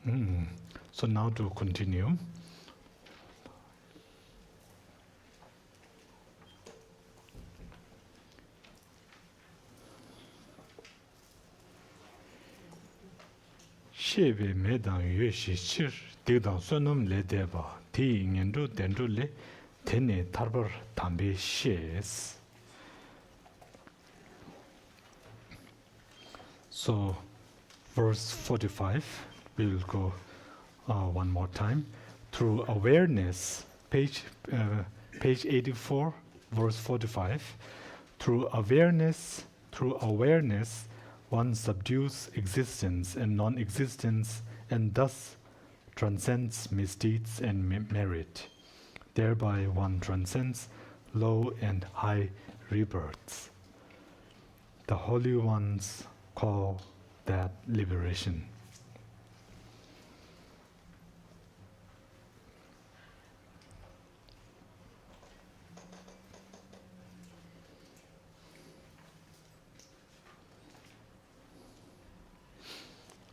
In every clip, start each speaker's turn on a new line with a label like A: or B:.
A: So now to continue. Shebe medang yue shi chir digdang sonum le deba ti ngendu dendu le tene tarbar tambe shes. So verse 45, we will go one more time. Through awareness, page 84, verse 45. Through awareness, one subdues existence and non-existence, and thus transcends misdeeds and merit. Thereby one transcends low and high rebirths. The holy ones call that liberation.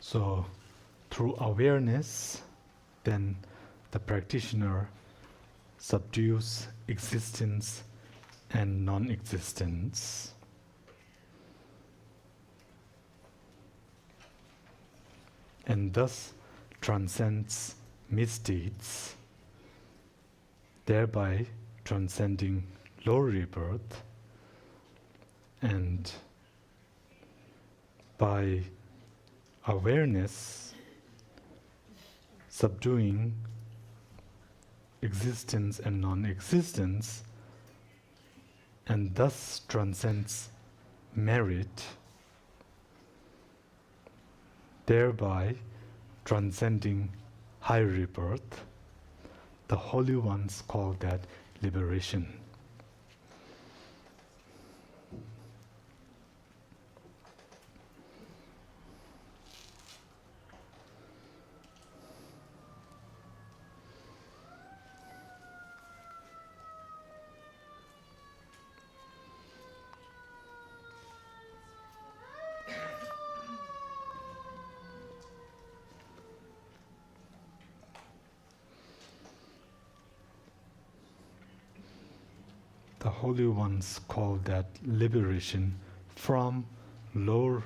A: So, through awareness, then the practitioner subdues existence and non-existence. And thus transcends misdeeds, thereby transcending low rebirth, and by awareness subduing existence and non-existence, and thus transcends merit, thereby transcending high rebirth. The holy ones call that liberation. The holy ones call that liberation from low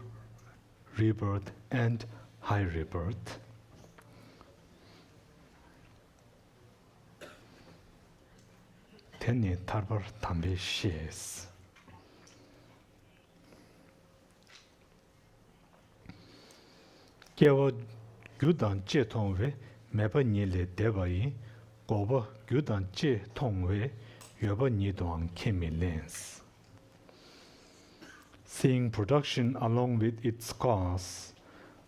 A: rebirth and high rebirth. Teni tarbar tambe shes. Kewa gyudan che tongwe meba nyele debayi, goba gyudan che tongwe yoba nidwang kemi lens. Seeing production along with its cause,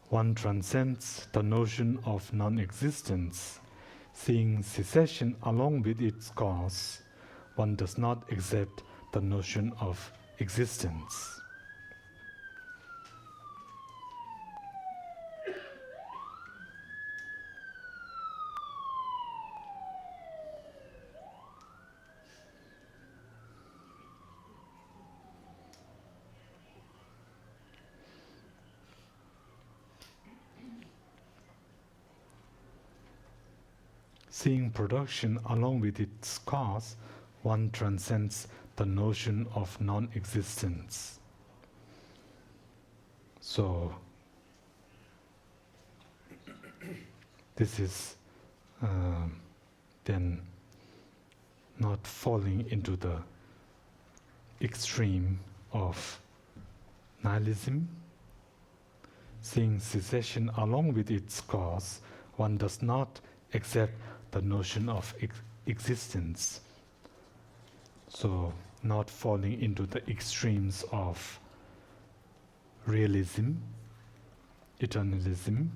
A: one transcends the notion of non-existence. Seeing cessation along with its cause, one does not accept the notion of existence. Seeing production along with its cause, one transcends the notion of non-existence. So, this is then not falling into the extreme of nihilism. Seeing cessation along with its cause, one does not accept the notion of existence. So, not falling into the extremes of realism, eternalism.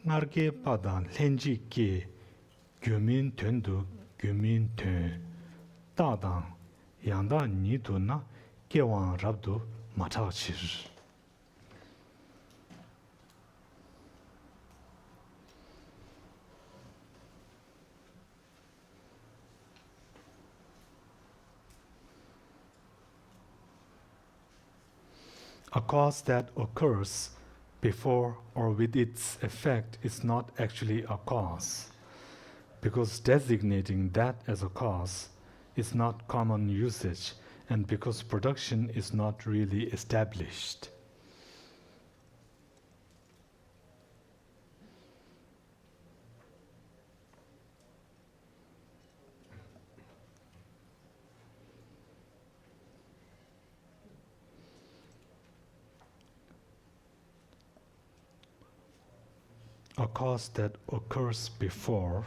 A: Narge padan lenji ki gyumin tundu gyumin tun dadan yanda nidu na gewang rabdu matachir. A cause that occurs before or with its effect is not actually a cause, because designating that as a cause is not common usage, and because production is not really established. A cause that occurs before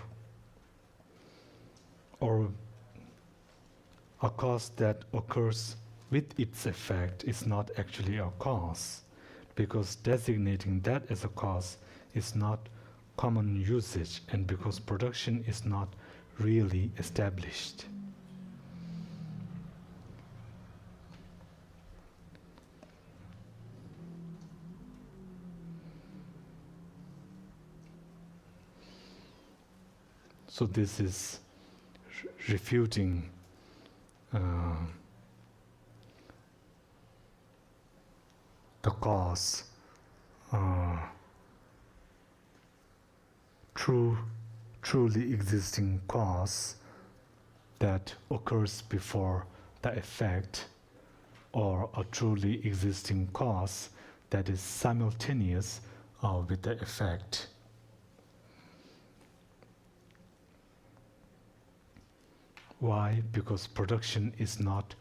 A: or a cause that occurs with its effect is not actually a cause, because designating that as a cause is not common usage, and because production is not really established. So this is refuting the cause, truly existing cause that occurs before the effect, or a truly existing cause that is simultaneous with the effect. Why? Because production is not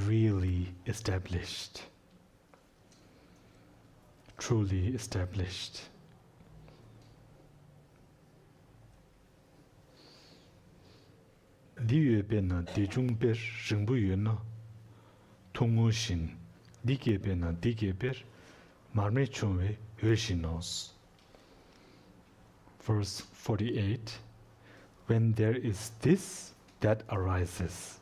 A: really established, truly established. Di yue be na di zhung ber ringbu yue na tongu shin, di ge be na di ge ber marme chungwe yue shinos. Verse 48. When there is this, that arises,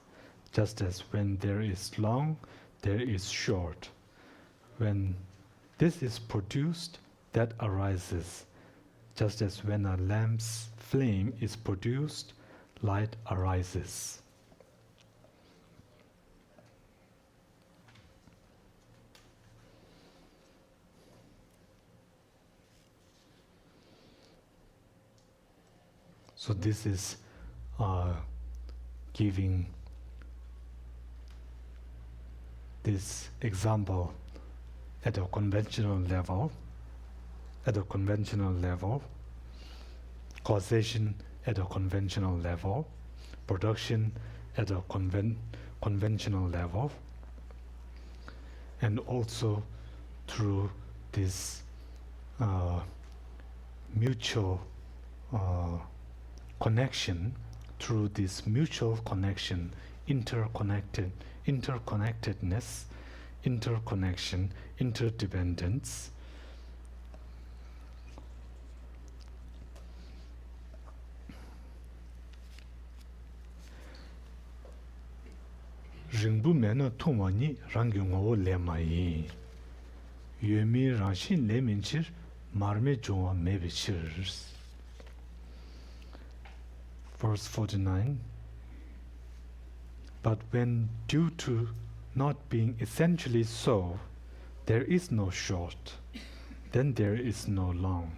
A: just as when there is long, there is short. When this is produced, that arises, just as when a lamp's flame is produced, light arises. So this is giving this example at a conventional level, causation at a conventional level, production at a conventional level, and also through this mutual connection, through this mutual connection, interconnectedness, interconnection, interdependence. Ringbu mena tongwa ni rangi ngowo lema yi. Yuemi rangshin leminchir marme jongwa mebichir. Verse 49. But when due to not being essentially so, there is no short, then there is no long.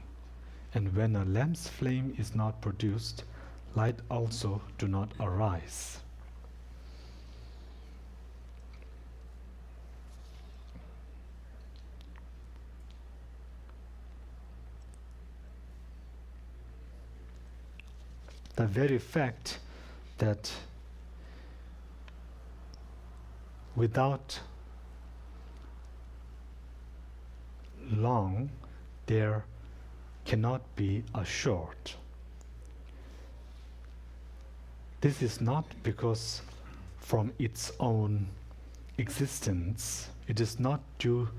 A: And when a lamp's flame is not produced, light also do not arise. The very fact that without long there cannot be a short. This is not because from its own existence, it is not due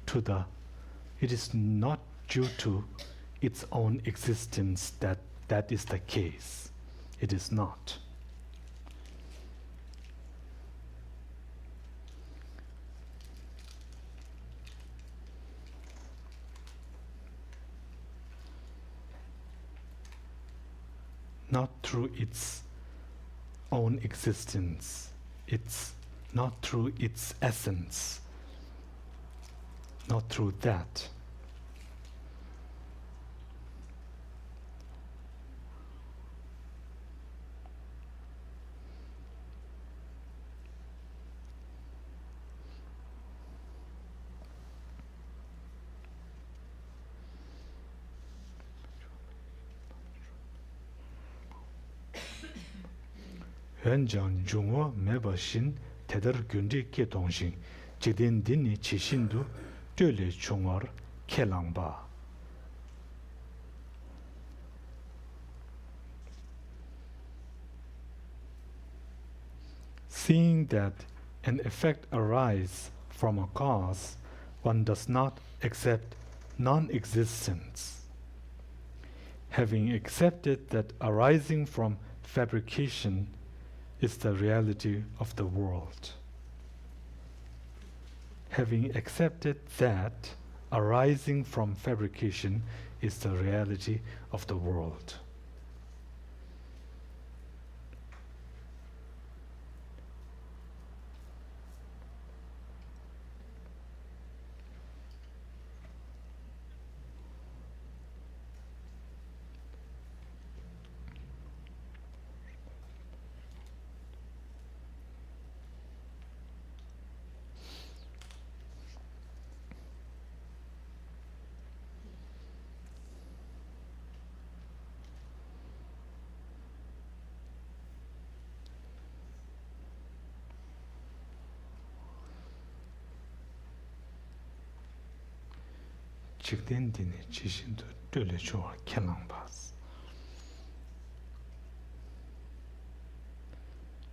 A: to its own existence that is the case. It is not. Not through its own existence. It's not through its essence. not through that. 현장 중어 매버신 대der 군지 계동신 지딘 딘이 지신도 뒨레 중어 켈랑바 Seeing that an effect arises from a cause, one does not accept non-existence. Having accepted that arising from fabrication is the reality of the world. Having accepted that arising from fabrication is the reality of the world.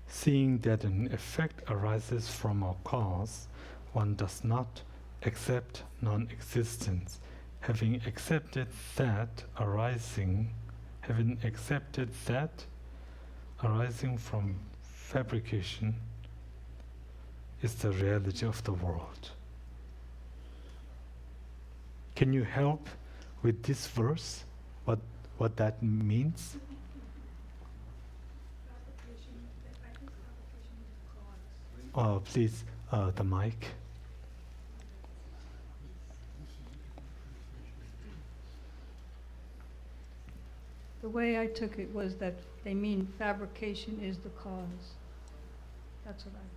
A: Seeing that an effect arises from a cause, one does not accept non-existence. Having accepted that arising from fabrication is the reality of the world. Can you help with this verse? What that means? Oh, please, the mic.
B: The way I took it was that they mean fabrication is the cause. That's what I saw.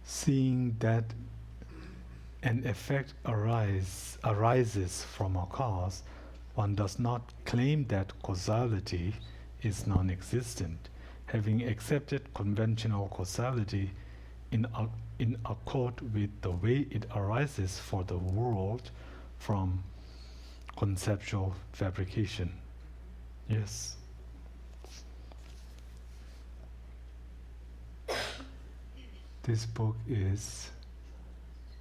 A: Seeing that an effect arises from a cause, one does not claim that causality is non-existent. Having accepted conventional causality in accord with the way it arises for the world from conceptual fabrication. Yes. This book is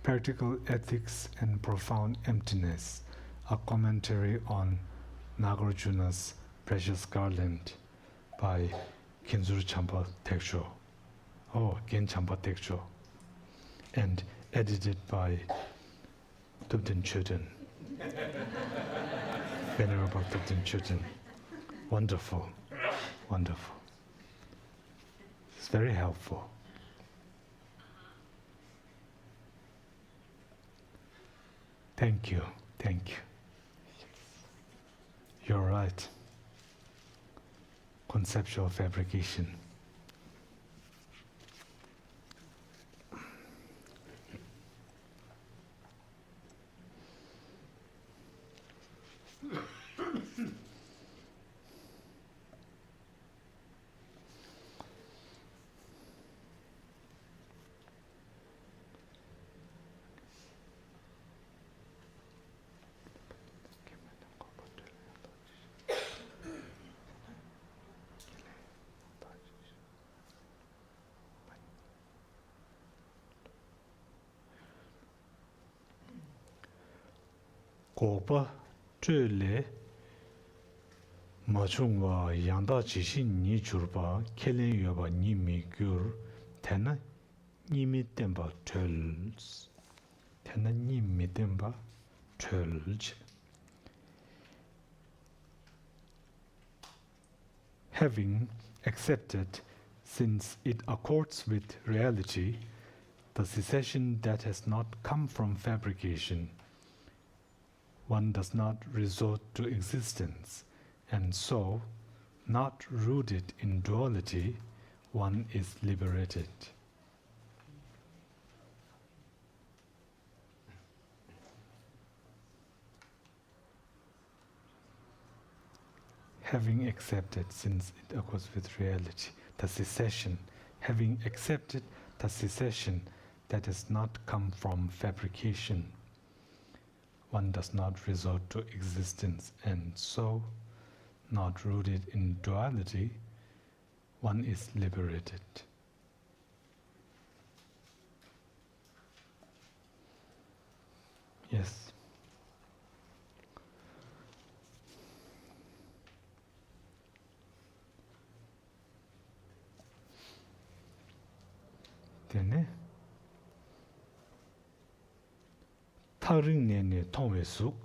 A: Practical Ethics and Profound Emptiness, a commentary on Nagarjuna's Precious Garland by Kinzur Champa Teksho. Gen Champa Teksho. And edited by Tubden Chuden. Venerable Tubden Chuden. Wonderful, wonderful. It's very helpful. Thank you, thank you. You're right. Conceptual fabrication. gopa zhele machungwa yangda jishi ni churpa kelen yoba nimi gyur tena nimi tenpa tölz. Tena nimi tenpa tölz. Having accepted, since it accords with reality, the cessation that has not come from fabrication, one does not resort to existence, and so, not rooted in duality, one is liberated. Having accepted, since it accords with reality, the cessation, having accepted the cessation that has not come from fabrication, one does not resort to existence, and so, not rooted in duality, one is liberated. Yes. Then, 타ring nene tongwe suk,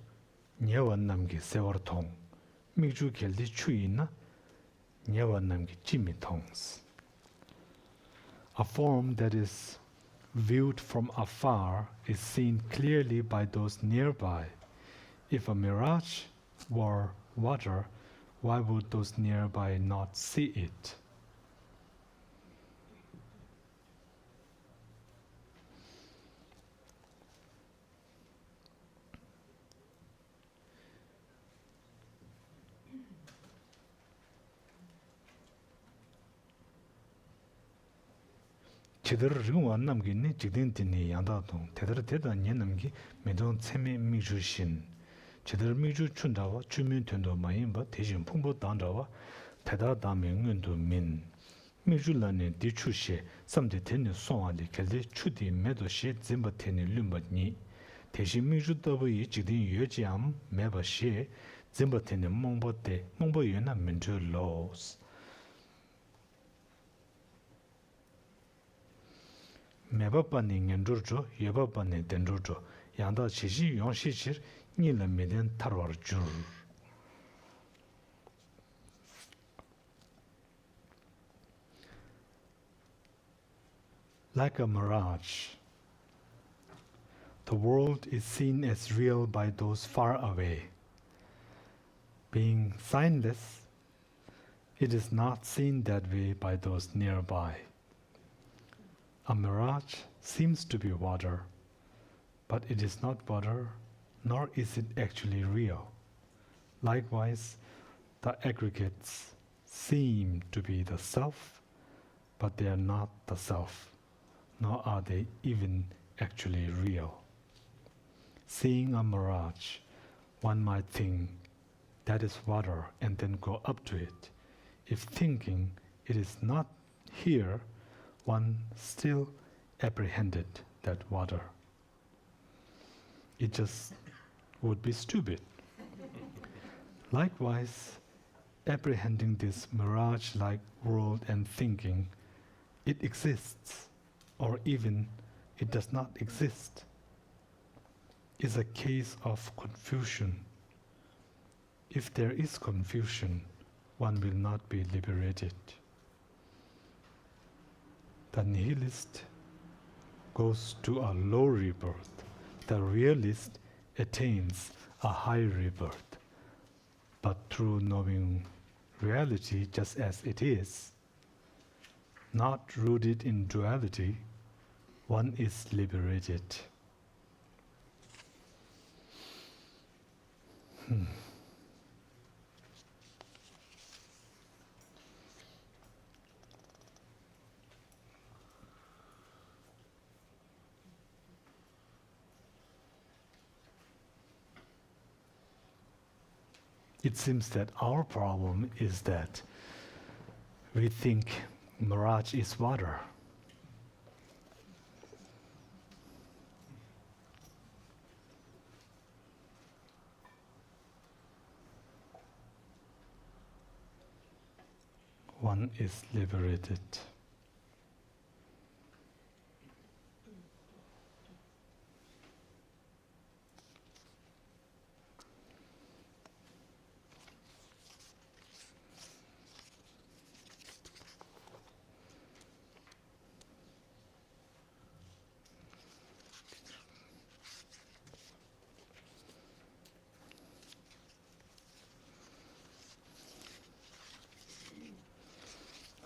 A: nyewan namgi sewar tong, mikju keldi chui na, nyewan namgi jimi tongs. A form that is viewed from afar is seen clearly by those nearby. If a mirage were water, why would those nearby not see it? 제대로 링원 남기니 지딘딘이 양다동 대대로 대다 년남기 매동 체미 미주신 제대로 미주 춘다와 주민 된도 마인바 대신 풍부 단다와 대다 다명은도 민 미주란의 디추시 삼대테는 송알이 결대 추디 매도시 짐바테는 lum바니 대신 미주더의 지딘 여지암 매바시 짐바테는 몽보테 몽보연나 민주 로스 매바반이 년주죠 예바반이 된주죠 양다 지시 용시실 니는 타로르주 Like a mirage, the world is seen as real by those far away. Being signless, it is not seen that way by those nearby. A mirage seems to be water, but it is not water, nor is it actually real. Likewise, the aggregates seem to be the self, but they are not the self, nor are they even actually real. Seeing a mirage, one might think that is water and then go up to it. If thinking it is not here, one still apprehended that water. It just would be stupid. Likewise, apprehending this mirage-like world and thinking it exists, or even it does not exist, is a case of confusion. If there is confusion, one will not be liberated. The nihilist goes to a low rebirth. The realist attains a high rebirth. But through knowing reality just as it is, not rooted in duality, one is liberated. It seems that our problem is that we think mirage is water. one is liberated.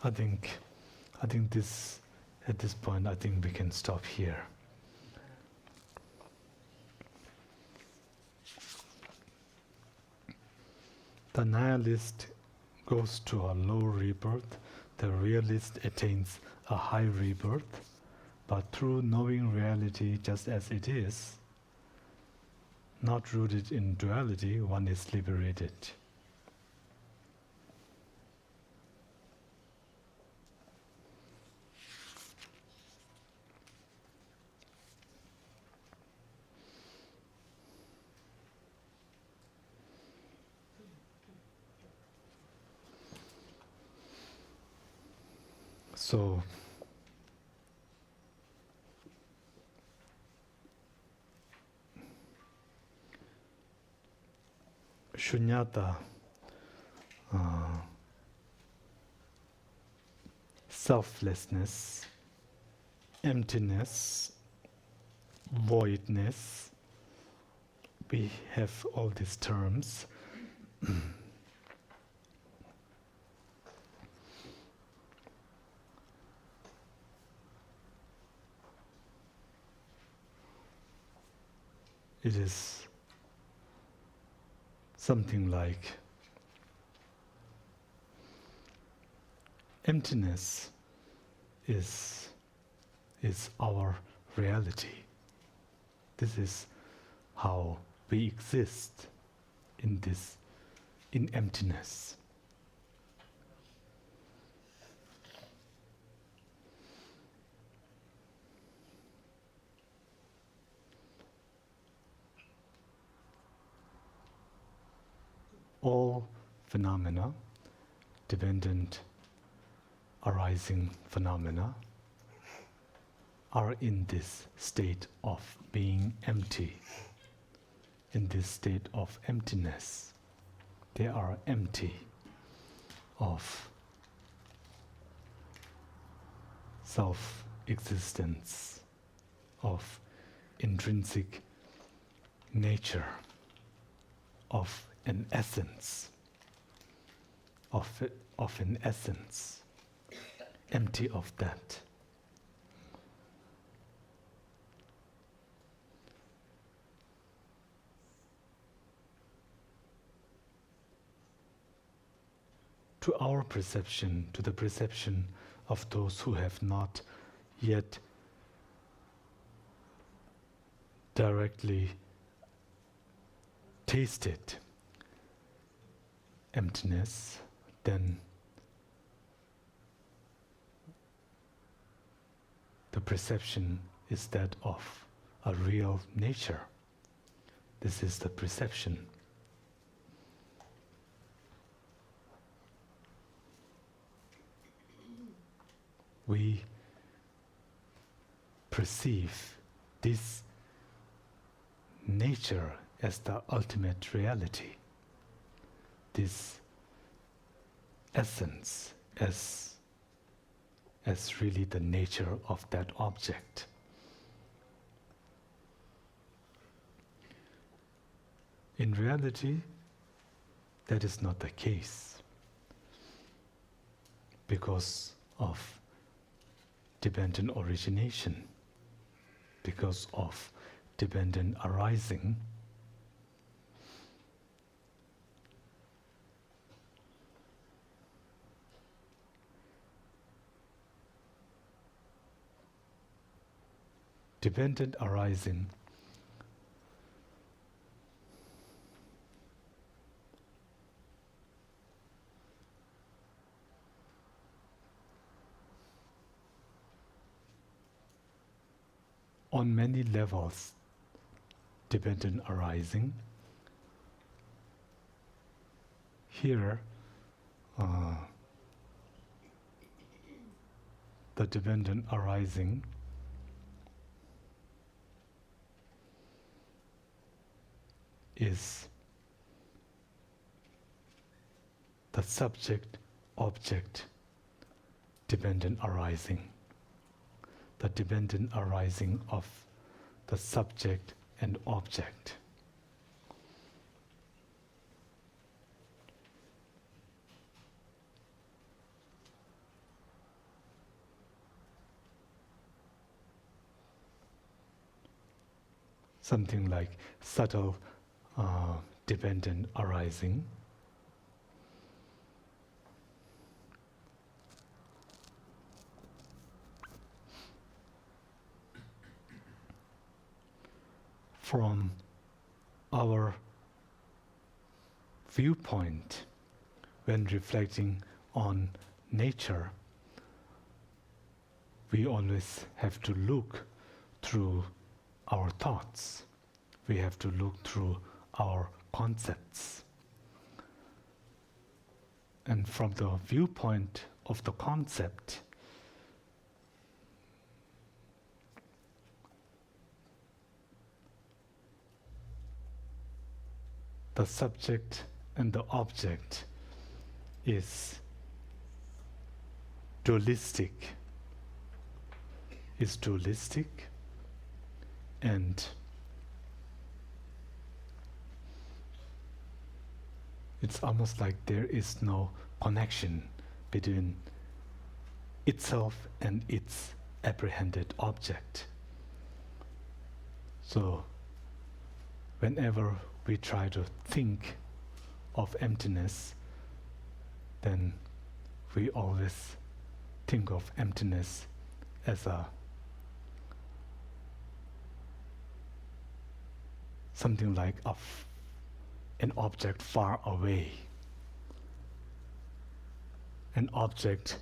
A: I think this, at this point, I think we can stop here. The nihilist goes to a low rebirth, the realist attains a high rebirth, but through knowing reality just as it is, not rooted in duality, one is liberated. So, shunyata, selflessness, emptiness, voidness, we have all these terms. It is something like emptiness is our reality. This is how we exist in emptiness. All phenomena, dependent arising phenomena, are in this state of being empty, in this state of emptiness. They are empty of self-existence, of intrinsic nature, of an essence, of an essence, empty of that. To our perception, to the perception of those who have not yet directly tasted emptiness, then the perception is that of a real nature. This is the perception. We perceive this nature as the ultimate reality, this essence as really the nature of that object. In reality, that is not the case, because of dependent origination, because of dependent arising. Dependent arising on many levels, dependent arising. Here, the dependent arising is the subject-object dependent arising, the dependent arising of the subject and object. Something like subtle dependent arising. From our viewpoint, when reflecting on nature, we always have to look through our thoughts. We have to look through our concepts. And from the viewpoint of the concept, the subject and the object is dualistic, and it's almost like there is no connection between itself and its apprehended object. So whenever we try to think of emptiness, then we always think of emptiness as something like an object far away, an object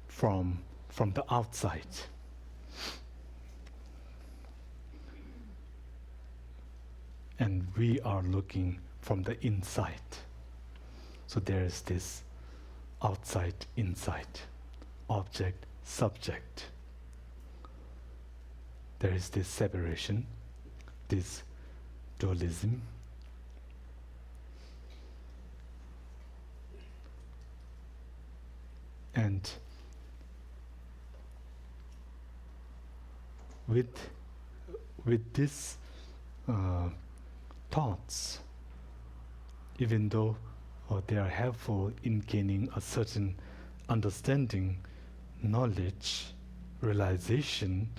A: from the outside. And we are looking from the inside. So there is this outside, inside, object, subject. There is this separation, this dualism. And with this thoughts, even though they are helpful in gaining a certain understanding, knowledge, realization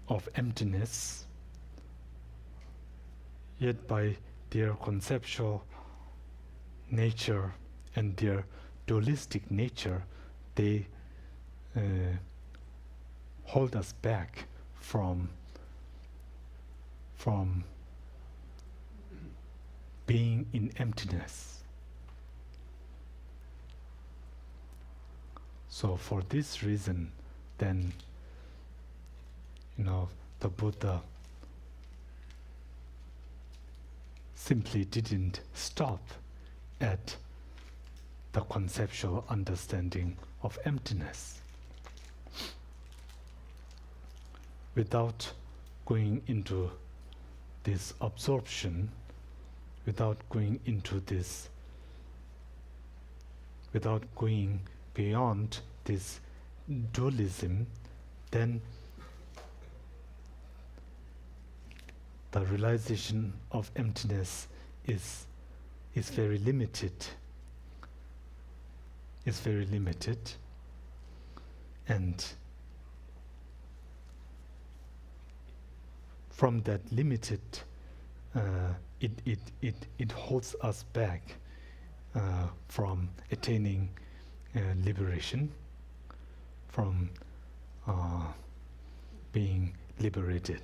A: of emptiness, yet by their conceptual nature and their dualistic nature, they hold us back from being in emptiness. So for this reason, then, the Buddha simply didn't stop at the conceptual understanding of emptiness. Without going into this absorption, without going beyond this dualism, then the realization of emptiness is very limited. It's very limited, and from that limited, it holds us back from attaining liberation, from being liberated.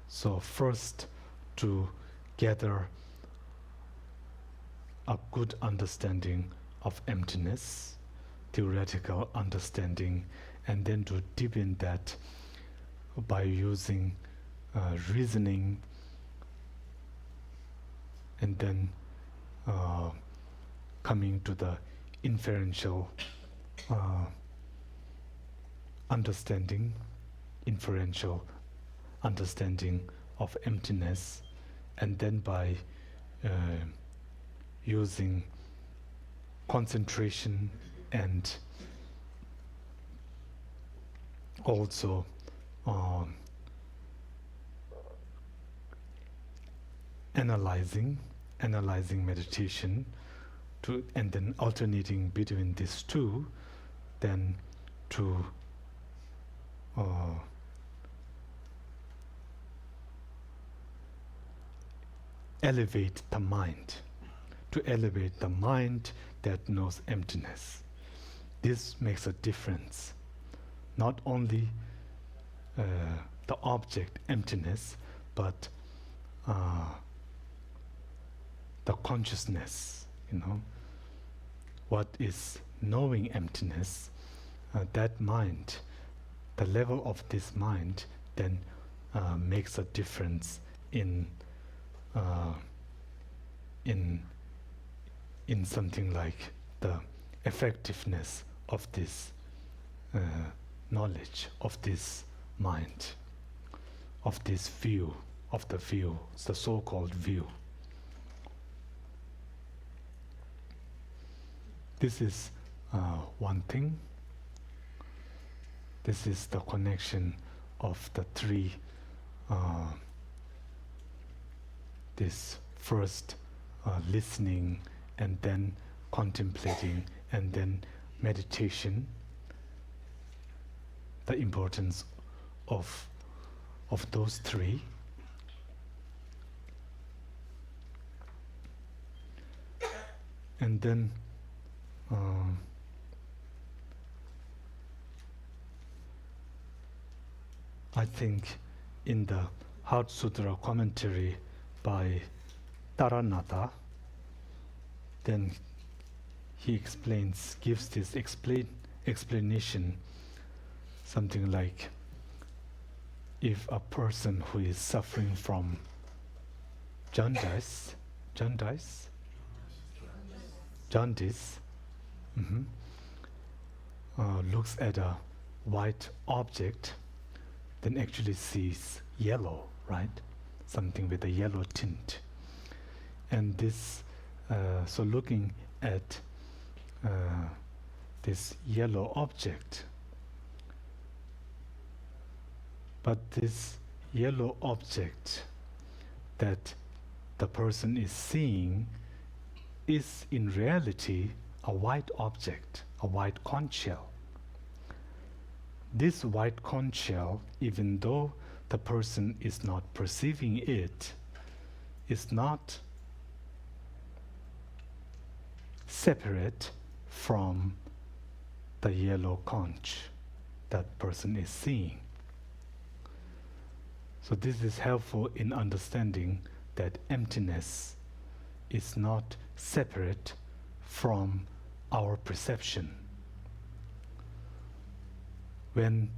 A: So first, to gather a good understanding of emptiness, theoretical understanding, and then to deepen that by using reasoning, and then coming to the inferential understanding, inferential understanding of emptiness, and then by using concentration and also analyzing meditation, and then alternating between these two, then to elevate the mind, that knows emptiness. This makes a difference. Not only the object emptiness, but the consciousness, what is knowing emptiness, that mind, the level of this mind then makes a difference in something like the effectiveness of this knowledge, of this mind, of this view, the so-called view. This is one thing. This is the connection of the three, this first listening, and then contemplating, and then meditation, the importance of those three. And then I think in the Heart Sutra commentary by Taranatha, then he gives this explanation, something like, if a person who is suffering from jaundice, looks at a white object, then actually sees yellow, right? Something with a yellow tint. And this, so looking at this yellow object, but this yellow object that the person is seeing is in reality a white object, a white conch shell. This white conch shell, even though the person is not perceiving it, is not separate from the yellow conch that person is seeing. So this is helpful in understanding that emptiness is not separate from our perception. When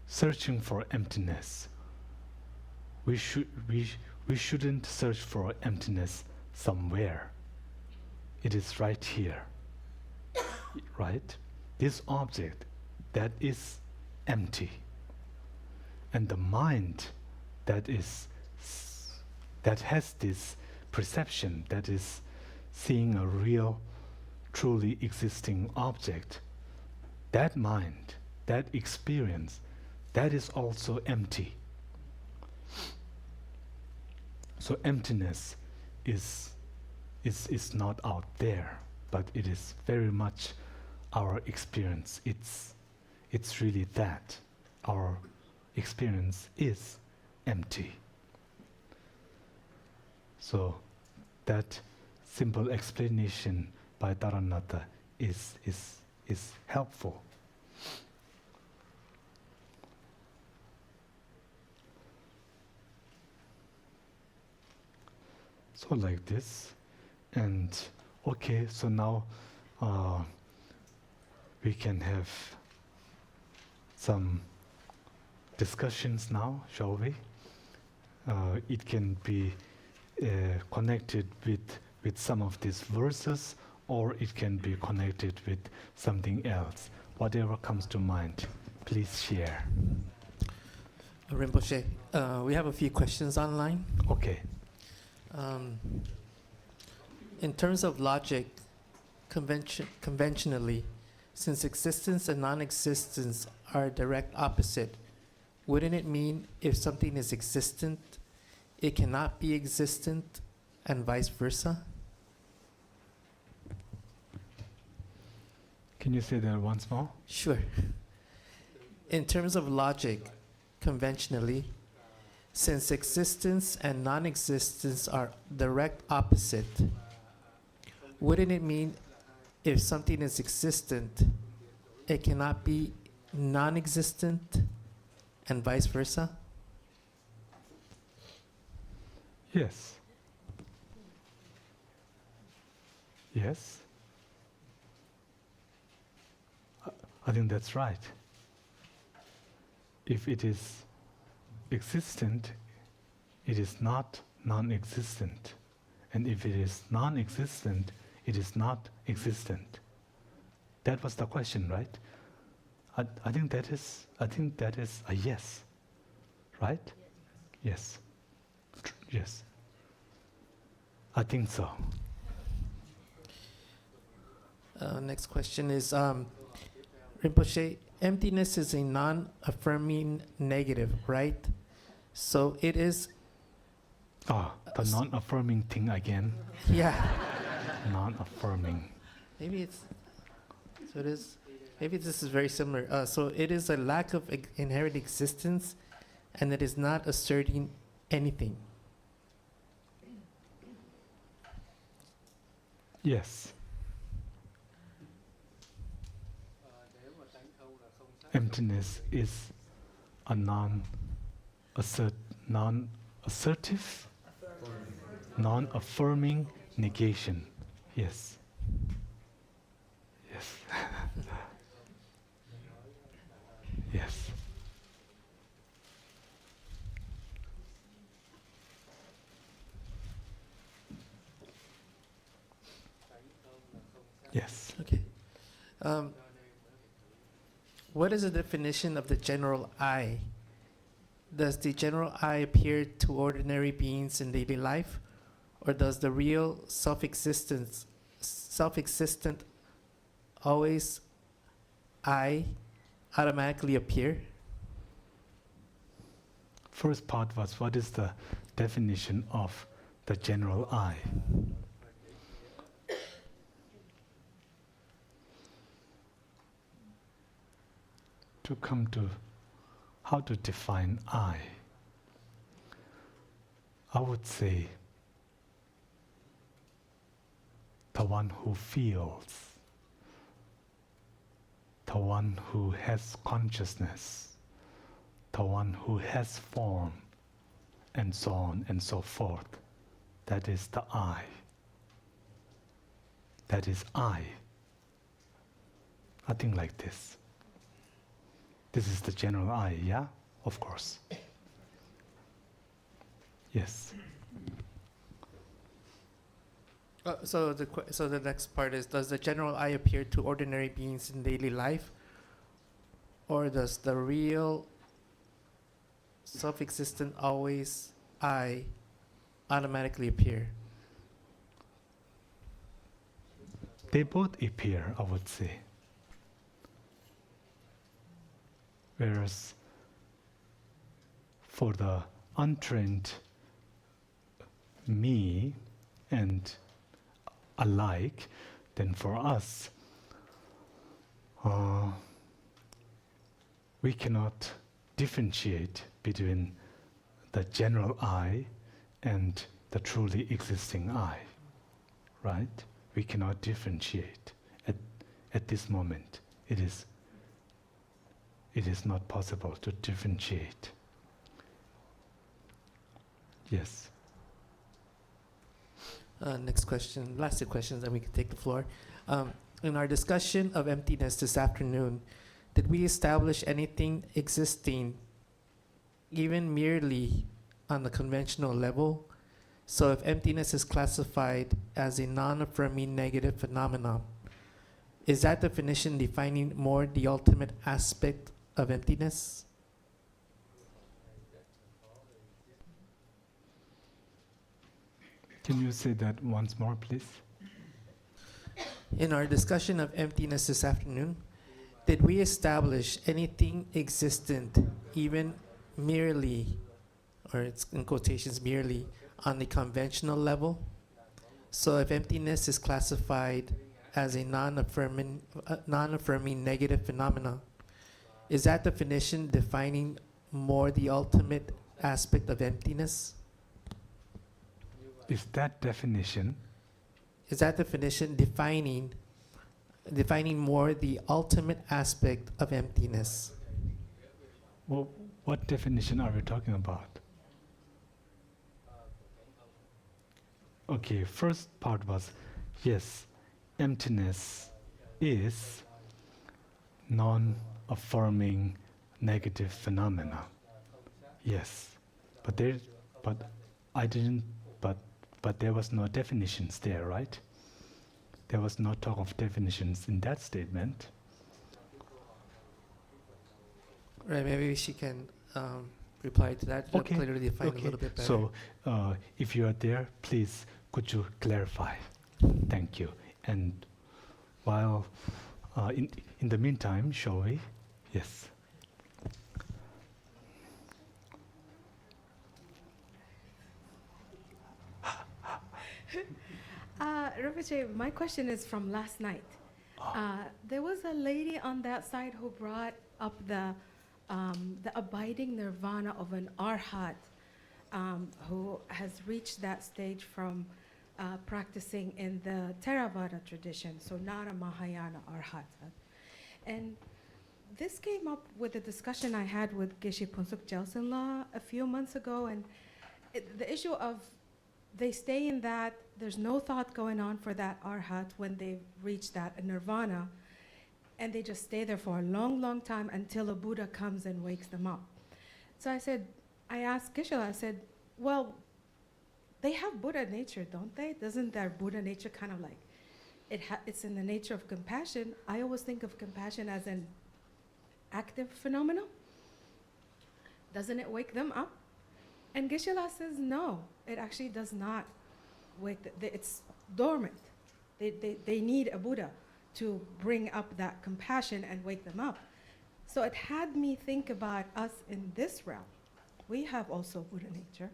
A: searching for emptiness, we shouldn't search for emptiness somewhere. It is right here, right? This object that is empty, and the mind that has this perception, that is seeing a real, truly existing object, that mind, that experience, that is also empty. So emptiness is not out there, but it is very much our experience. It's really that. Our experience is empty. So that simple explanation by Taranatha is helpful. So like this, and okay, so now we can have some discussions now, shall we? It can be connected with some of these verses, or it can be connected with something else. Whatever comes to mind, please share.
C: Rinpoche, we have a few questions online.
A: Okay.
C: In terms of logic, conventionally, since existence and non-existence are direct opposite, wouldn't it mean if something is existent, it cannot be existent, and vice versa?
A: Can you say that once more?
C: Sure. In terms of logic, conventionally, since existence and non-existence are direct opposite, wouldn't it mean if something is existent, it cannot be non-existent, and vice versa?
A: Yes. Yes. I think that's right. If it is existent, it is not non-existent. And if it is non-existent, it is not existent. That was the question, right? I think that is a yes. Right? Yes. Yes. I think so.
C: Next question is, Rinpoche, emptiness is a non-affirming negative, right? So it is...
A: The non-affirming thing again.
C: Yeah.
A: Non-affirming.
C: Maybe it's... So it is... Maybe this is very similar. So it is a lack of inherent existence, and it is not asserting anything.
A: Yes. Emptiness is a non-assertive, non-affirming negation. Yes. Yes. Yes. Yes.
C: Okay. What is the definition of the general I? Does the general I appear to ordinary beings in daily life, or does the real self-existent always I automatically appear?
A: First part was, what is the definition of the general I? To come to how to define I would say the one who feels, the one who has consciousness, the one who has form, and so on and so forth. That is the I. That is I. Nothing like this. This is the general I, yeah? Of course. Yes.
C: So the next part is, does the general I appear to ordinary beings in daily life, or does the real self-existent always I automatically appear?
A: They both appear, I would say. Whereas for the untrained me and alike, then for us, we cannot differentiate between the general I and the truly existing I, right? We cannot differentiate at this moment. It is not possible to differentiate. Yes.
C: Next question, last two questions, then we can take the floor. In our discussion of emptiness this afternoon, did we establish anything existing, even merely on the conventional level, So if emptiness is classified as a non-affirming negative phenomenon, is that definition defining more the ultimate aspect of emptiness?
A: Can you say that once more, please?
C: In our discussion of emptiness this afternoon, did we establish anything existent, even merely, or it's in quotations, merely, on the conventional level? So if emptiness is classified as a non-affirming negative phenomenon, is that definition defining more the ultimate aspect of emptiness?
A: Is that definition?
C: Is that definition defining more the ultimate aspect of emptiness?
A: Well, what definition are we talking about? Okay, first part was, yes, emptiness is non-affirming negative phenomena. Yes, but there was no definitions there, right? There was no talk of definitions in that statement.
C: Right, maybe she can reply to that,
A: Okay,
C: clearly define a little bit better.
A: So, if you are there, please, could you clarify? Thank you. And while, in the meantime, shall we? Yes.
D: Rinpoche, my question is from last night. There was a lady on that side who brought up the abiding nirvana of an arhat who has reached that stage from practicing in the Theravada tradition, so not a Mahayana arhat. And this came up with a discussion I had with Geshe Phuntsuk Jelsenla a few months ago, and the issue of they stay in that, there's no thought going on for that arhat when they reach that nirvana, and they just stay there for a long, long time until a Buddha comes and wakes them up. So I asked Geshe, I said, well, they have Buddha nature, don't they? Doesn't their Buddha nature kind of like, it's in the nature of compassion? I always think of compassion as an active phenomenon. Doesn't it wake them up? And Geshe-la says, no, it actually does not wake, it's dormant. They need a Buddha to bring up that compassion and wake them up. So it had me think about us in this realm. We have also Buddha nature.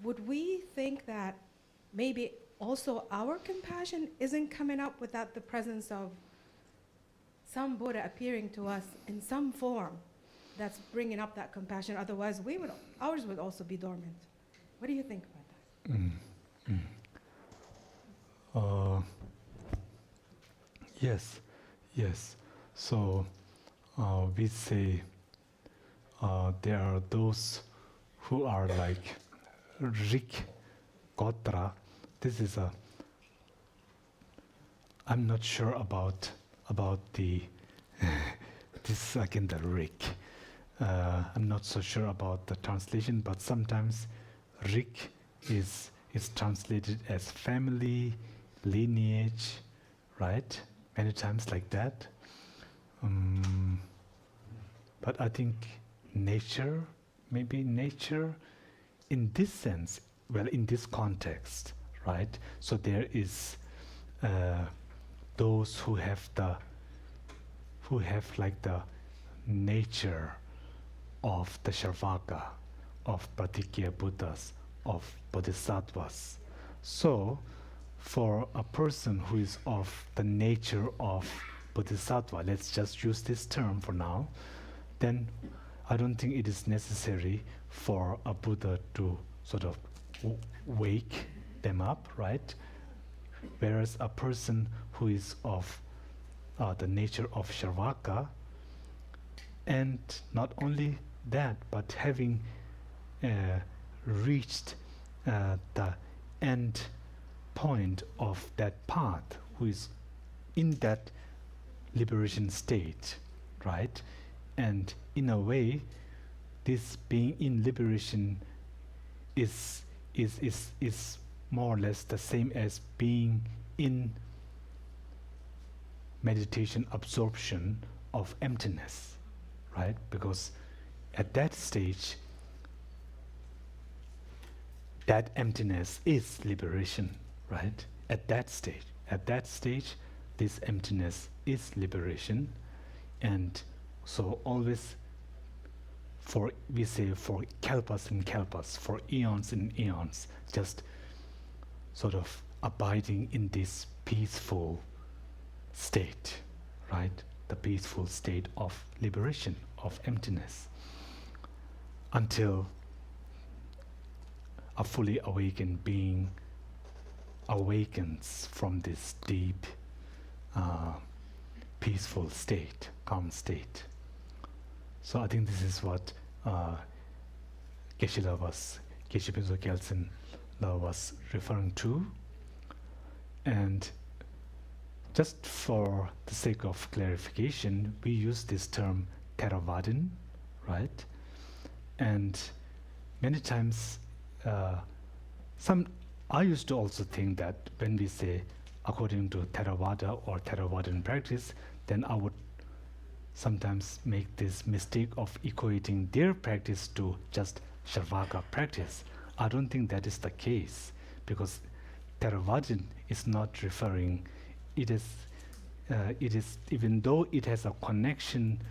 D: Would we think that maybe also our compassion isn't coming up without the presence of some Buddha appearing to us in some form that's bringing up that compassion? Otherwise, ours would also be dormant. What do you think about that?
A: Yes. So we say there are those who are like Rik Gotra. This is I'm not sure about the this again the Rik. I'm not so sure about the translation, but sometimes Rik is translated as family, lineage, right? Many times like that. But I think nature, maybe nature in this sense, well, in this context, right? So there is those who have like the nature of the Sharvaka, of Pratikya Buddhas, of Bodhisattvas. So, for a person who is of the nature of Bodhisattva, let's just use this term for now, then I don't think it is necessary for a Buddha to sort of wake them up, right? Whereas a person who is of the nature of Sharvaka, and not only that, but having reached the end point of that path, who is in that liberation state, right? And in a way, this being in liberation is more or less the same as being in meditation absorption of emptiness, right? Because at that stage, that emptiness is liberation, right? At that stage, this emptiness is liberation. And so always, we say for kalpas and kalpas, for eons and eons, just sort of abiding in this peaceful state, right? The peaceful state of liberation, of emptiness, until a fully awakened being awakens from this deep, peaceful state, calm state. So I think this is what Geshe Benzor Gyaltsen was referring to. And just for the sake of clarification, we use this term Theravadan, right? And many times, I used to also think that when we say according to Theravada or Theravadan practice, then I would sometimes make this mistake of equating their practice to just Sharvaka practice. I don't think that is the case, because Theravadan is not referring, it is even though it has a connection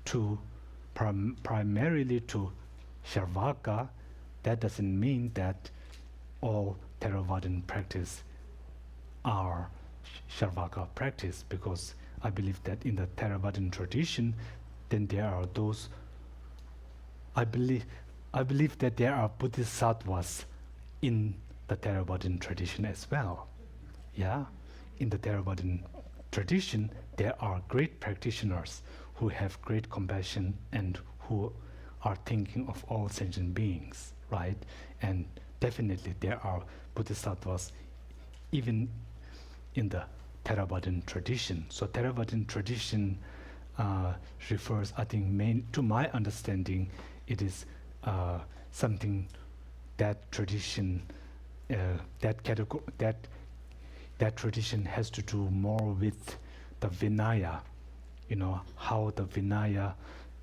A: to primarily to Sharvaka, that doesn't mean that all Theravadan practice are Sharvaka practice, because I believe that in the Theravadan tradition, then there are those, I believe that there are Bodhisattvas in the Theravadan tradition as well. Yeah, in the Theravadan tradition, there are great practitioners who have great compassion and who are thinking of all sentient beings, right? And definitely there are Bodhisattvas even in the Theravadan tradition. So Theravadan tradition refers, I think, to my understanding, it is something that tradition, that tradition has to do more with the Vinaya, how the Vinaya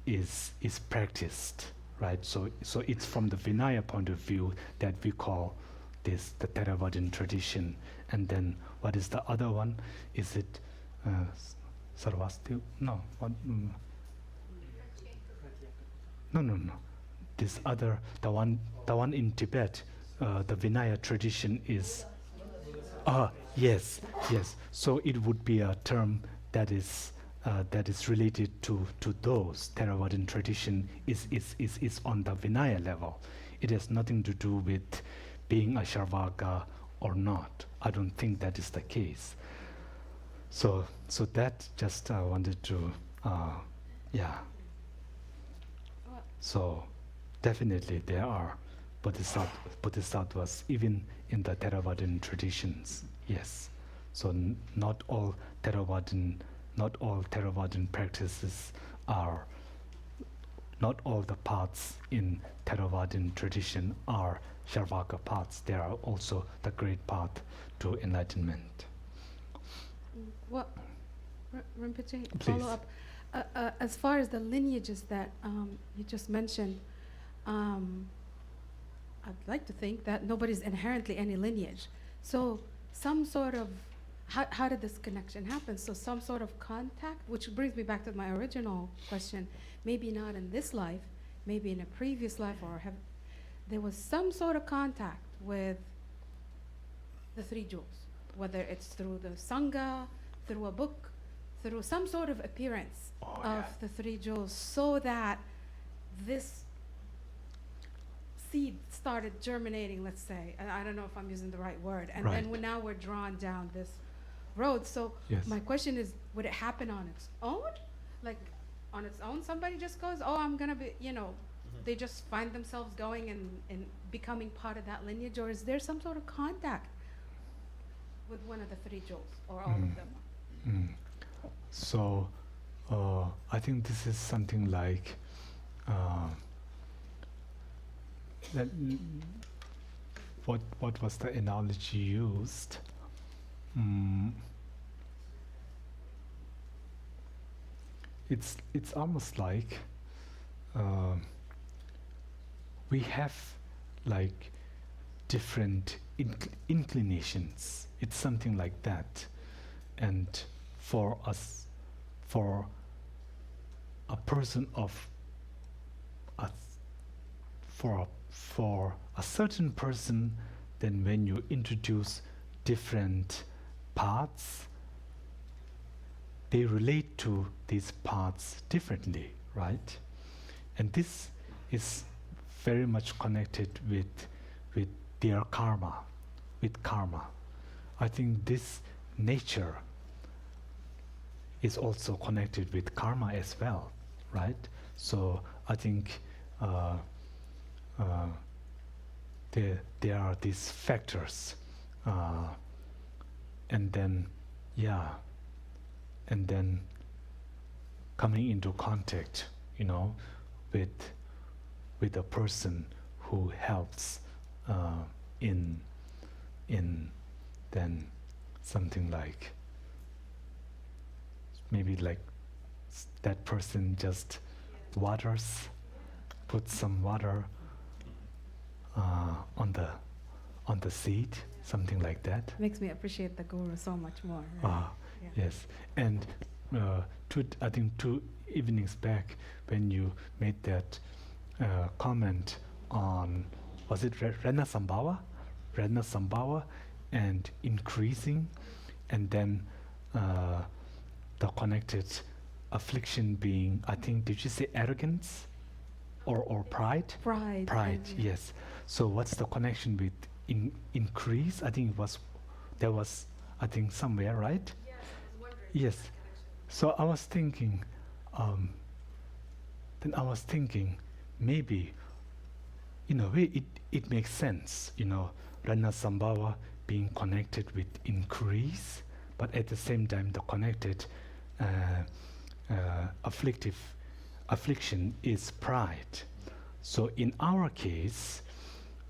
A: is practiced, right? So it's from the Vinaya point of view that we call this the Theravadan tradition. And then what is the other one? Is it Sarvasti? No. What, No. This other, the one in Tibet, the Vinaya tradition is. Yes. So it would be a term that is related to those. Theravadan tradition is on the Vinaya level. It has nothing to do with being a Sharvaka or not. I don't think that is the case. So that just wanted to, yeah. So definitely there are bodhisattvas even in the Theravadan traditions. Yes. So not all Theravadan practices are. Not all the paths in Theravadan tradition are Sharvaka paths. There are also the great path to enlightenment.
D: Well, Rinpoche,
A: Please.
D: follow up. As far as the lineages that you just mentioned, I'd like to think that nobody's inherently any lineage. So some sort of, how did this connection happen? So some sort of contact, which brings me back to my original question, maybe not in this life, maybe in a previous life, or there was some sort of contact with the three jewels, whether it's through the Sangha, through a book, through some sort of appearance of the three jewels, so that this seed started germinating, let's say. And I don't know if I'm using the right word. And then now we're drawn down this road. So my question is, would it happen on its own? Like on its own, somebody just goes, oh, I'm going to be, they just find themselves going and becoming part of that lineage? Or is there some sort of contact with one of the three jewels or all of them?
A: So I think this is something like what was the analogy used? It's almost like we have like different inclinations. It's something like that. And for us, for a person of a for a certain person, then when you introduce different parts, they relate to these parts differently, right? And this is very much connected with their karma, with karma. I think this nature is also connected with karma as well, right? So I think there are these factors, and then coming into contact, with a person who helps in then something like maybe like that person just puts some water on the seed, something like that.
D: Makes me appreciate the guru so much more. Right?
A: Yes, and I think 2 evenings back when you made that comment on, was it Rena Sambhava, and increasing, and then the connected affliction being, I think, did you say arrogance or pride? Pride, yes. So what's the connection with increase? I think there was somewhere, right?
D: Yes, I was wondering.
A: Yes. So I was thinking, maybe, in a way, it makes sense, Rana Sambhava being connected with increase, but at the same time, the connected affliction is pride. So in our case,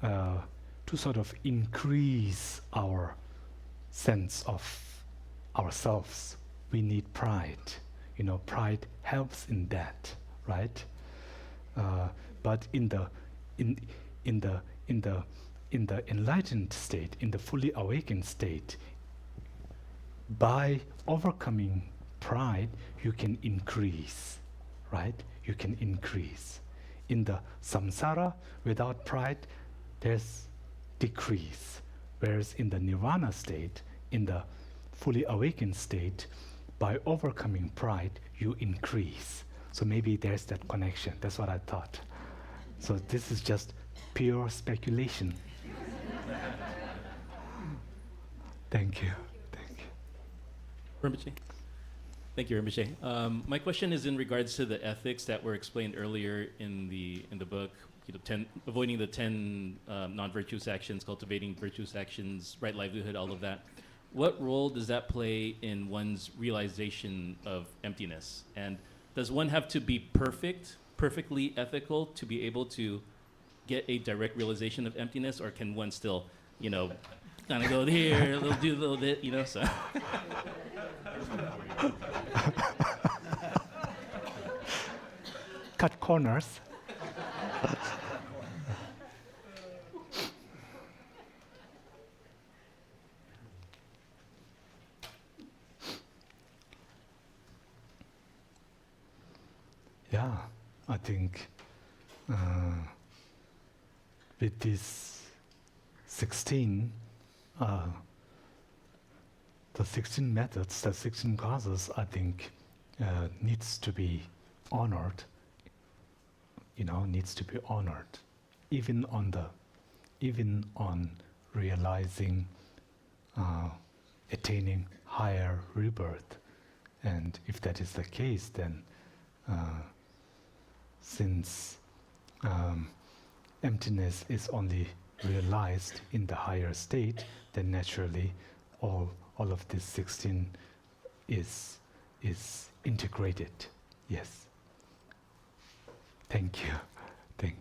A: to sort of increase our sense of ourselves, we need pride. Pride helps in that, right? But in the enlightened state, in the fully awakened state, by overcoming pride, you can increase, right? You can increase. In the samsara, without pride, there's decrease. Whereas in the nirvana state, in the fully awakened state, by overcoming pride, you increase. So maybe there's that connection. That's what I thought. So this is just pure speculation. Thank you.
E: Rinpoche. Thank you, Rinpoche. My question is in regards to the ethics that were explained earlier in the book. Avoiding the 10 non-virtuous actions, cultivating virtuous actions, right livelihood, all of that. What role does that play in one's realization of emptiness? And does one have to be perfectly ethical to be able to get a direct realization of emptiness, or can one still, kind of go here, do a little bit, so.
A: Cut corners. Yeah, I think with these 16, the 16 methods, the 16 causes, I think needs to be honored. Needs to be honored, even on realizing, attaining higher rebirth. And if that is the case, then since emptiness is only realized in the higher state, then naturally all of this 16 is integrated. Yes. Thank you. Yes.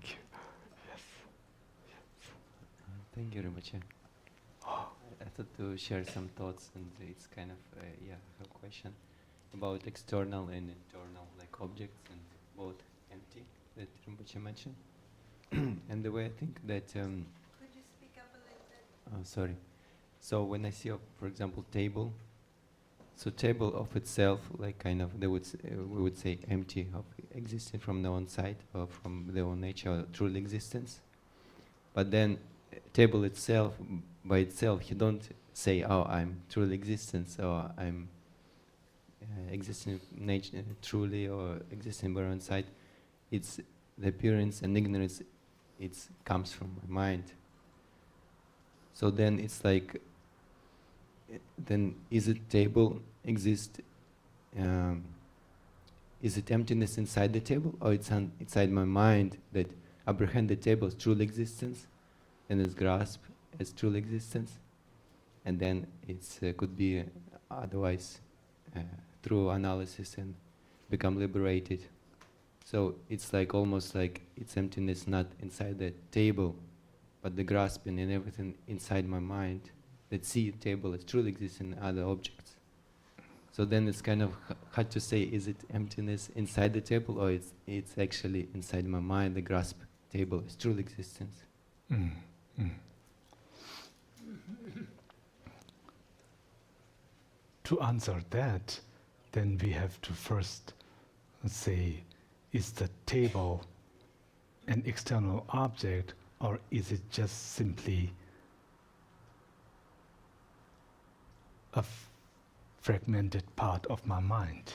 F: Thank you, Rinpoche. I thought to share some thoughts, and it's kind of a question about external and internal, like objects, and both empty that Rinpoche mentioned. And the way I think that. Could you speak up a little bit? Oh, sorry. So when I see, for example, table. So table of itself, like kind of, we would say empty of existing from the own side or from their own nature, or true existence. But then table itself, by itself, you don't say, oh, I'm truly existence, or I'm existing nature truly, or existing by own side. It's the appearance and ignorance, it comes from my mind. So then it's like, then is it table exist? Is it emptiness inside the table, or it's inside my mind that apprehend the table as true existence, and is grasp as true existence, and then it's could be otherwise through analysis and become liberated. So it's like almost like it's emptiness not inside the table, but the grasping and everything inside my mind that see table as truly exists in other objects. So then it's kind of hard to say, is it emptiness inside the table, or it's actually inside my mind, the grasp table as true existence.
A: To answer that, then we have to first say, is the table an external object, or is it just simply a fragmented part of my mind?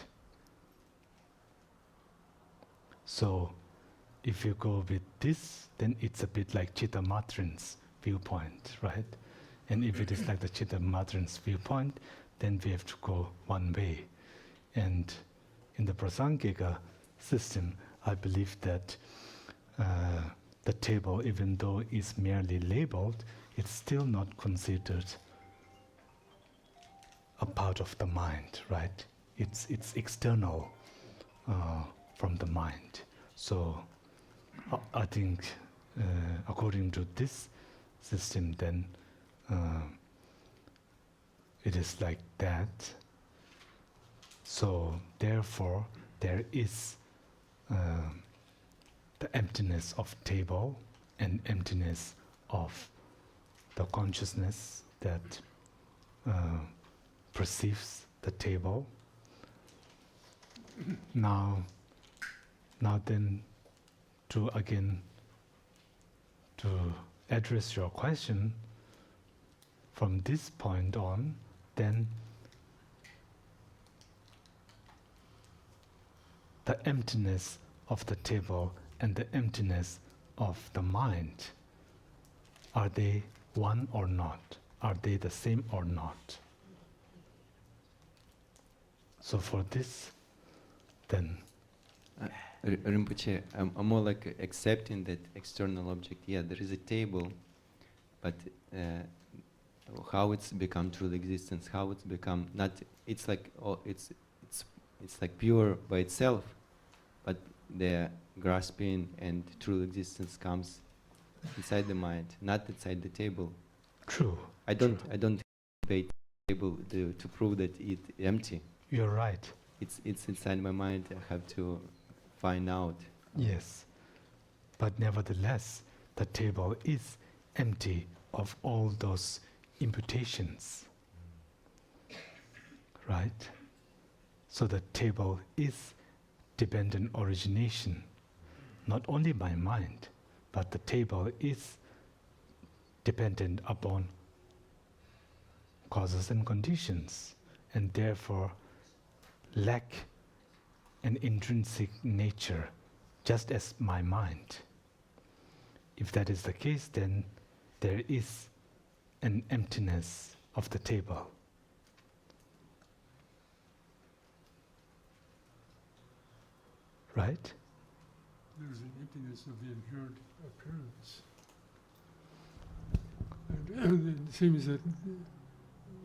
A: So if you go with this, then it's a bit like Chittamatrin's viewpoint, right? And if it is like the Chittamatrin's viewpoint, then we have to go one way. And in the Prasangika system, I believe that the table, even though it's merely labeled, it's still not considered a part of the mind, right? It's external from the mind. So I think according to this system, then it is like that. So therefore, there is the emptiness of table and emptiness of the consciousness that perceives the table. Now then, to address your question from this point on, then the emptiness of the table and the emptiness of the mind, are they one or not? Are they the same or not? So for this, then
F: Rinpoche, I'm more like accepting that external object. Yeah, there is a table, but how it's become true existence, how it's become not. It's like it's like pure by itself, but the grasping and true existence comes inside the mind, not inside the table.
A: True.
F: I don't debate the table to prove that it's empty.
A: You're right.
F: It's inside my mind. I have to find out.
A: Yes, but nevertheless, the table is empty of all those imputations, right? So the table is dependent origination, not only by mind, but the table is dependent upon causes and conditions, and therefore lack an intrinsic nature, just as my mind. If that is the case, then there is an emptiness of the table. Right?
G: There's an emptiness of the inherent appearance. And it seems that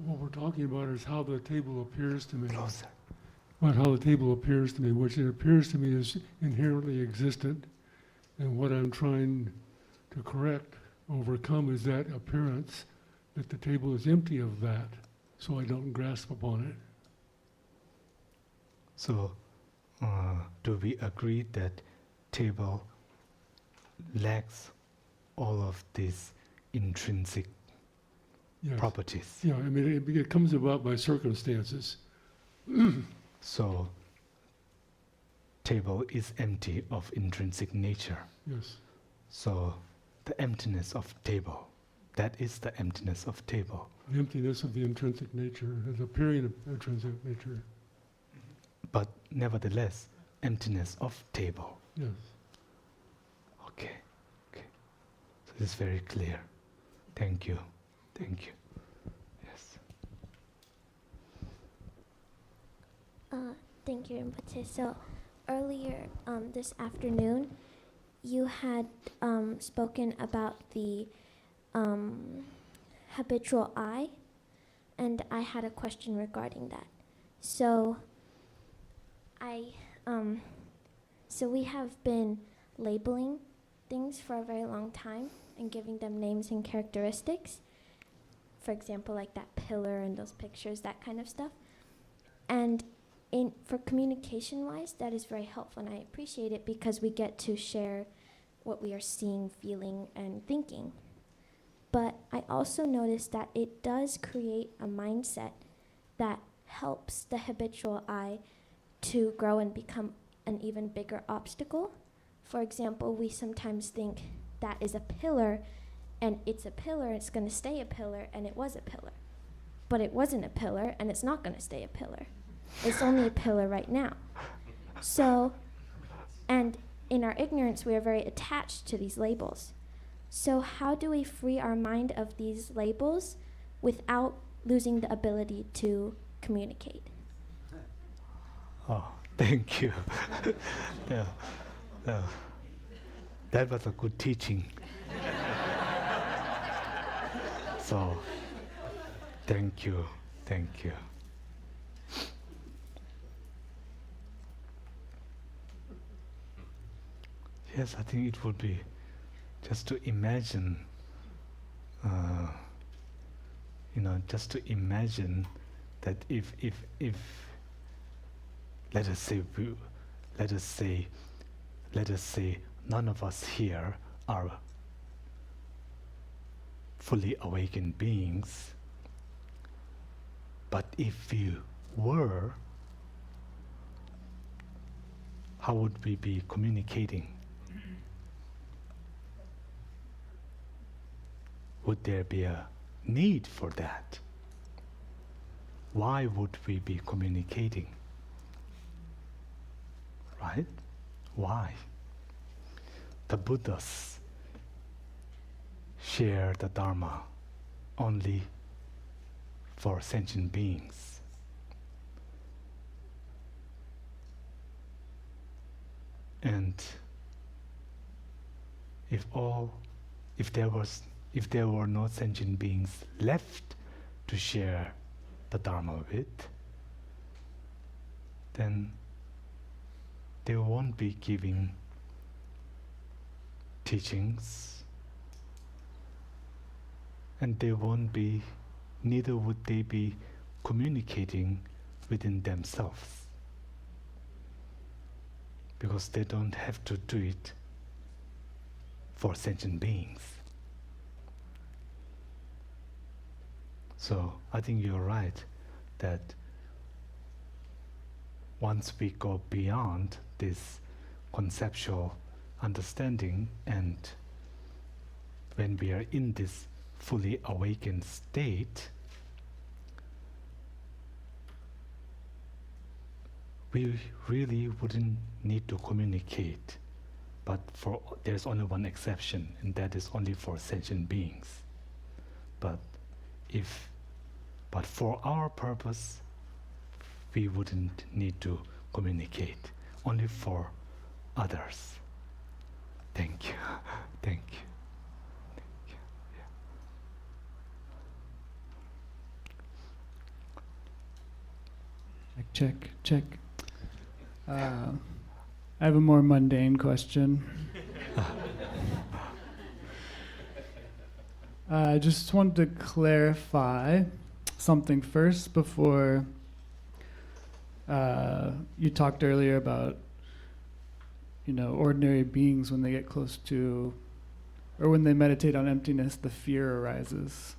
G: what we're talking about is how the table appears to me.
A: Closer.
G: About how the table appears to me, which it appears to me is inherently existent, and what I'm trying to correct overcome is that appearance that the table is empty of that, so I don't grasp upon it.
A: So, do we agree that table lacks all of these intrinsic
G: Yes.
A: properties?
G: Yeah, I mean, it comes about by circumstances.
A: So, table is empty of intrinsic nature.
G: Yes.
A: So, the emptiness of table, that is the emptiness of table.
G: The emptiness of the intrinsic nature is appearing of intrinsic nature.
A: But nevertheless, emptiness of table.
G: Yes.
A: Okay. So this is very clear. Thank you. Yes.
H: Thank you, Rinpoche. So earlier this afternoon, you had spoken about the habitual I, and I had a question regarding that. So so we have been labeling things for a very long time and giving them names and characteristics. For example, like that pillar and those pictures, that kind of stuff. And for communication-wise, that is very helpful, and I appreciate it because we get to share what we are seeing, feeling, and thinking. But I also noticed that it does create a mindset that helps the habitual I to grow and become an even bigger obstacle. For example, we sometimes think that is a pillar, and it's a pillar, it's going to stay a pillar, and it was a pillar. But it wasn't a pillar, and it's not going to stay a pillar. It's only a pillar right now. So, and in our ignorance, we are very attached to these labels. So how do we free our mind of these labels without losing the ability to communicate?
A: Oh, thank you. Yeah. That was a good teaching. So, thank you. Yes, I think it would be just to imagine, just to imagine that if let us say none of us here are fully awakened beings, but if you were, how would we be communicating? Would there be a need for that? Why would we be communicating? Right? Why? The Buddhas share the Dharma only for sentient beings. And if there were no sentient beings left to share the Dharma with, then they won't be giving teachings, and neither would they be communicating within themselves, because they don't have to do it for sentient beings. So I think you're right that once we go beyond this conceptual understanding, and when we are in this fully awakened state, we really wouldn't need to communicate. But there's only one exception, and that is only for sentient beings. But for our purpose, we wouldn't need to communicate, only for others. Thank you. Yeah.
I: Check. I have a more mundane question. I just wanted to clarify something first before you talked earlier about, ordinary beings when they get close to, or when they meditate on emptiness, the fear arises.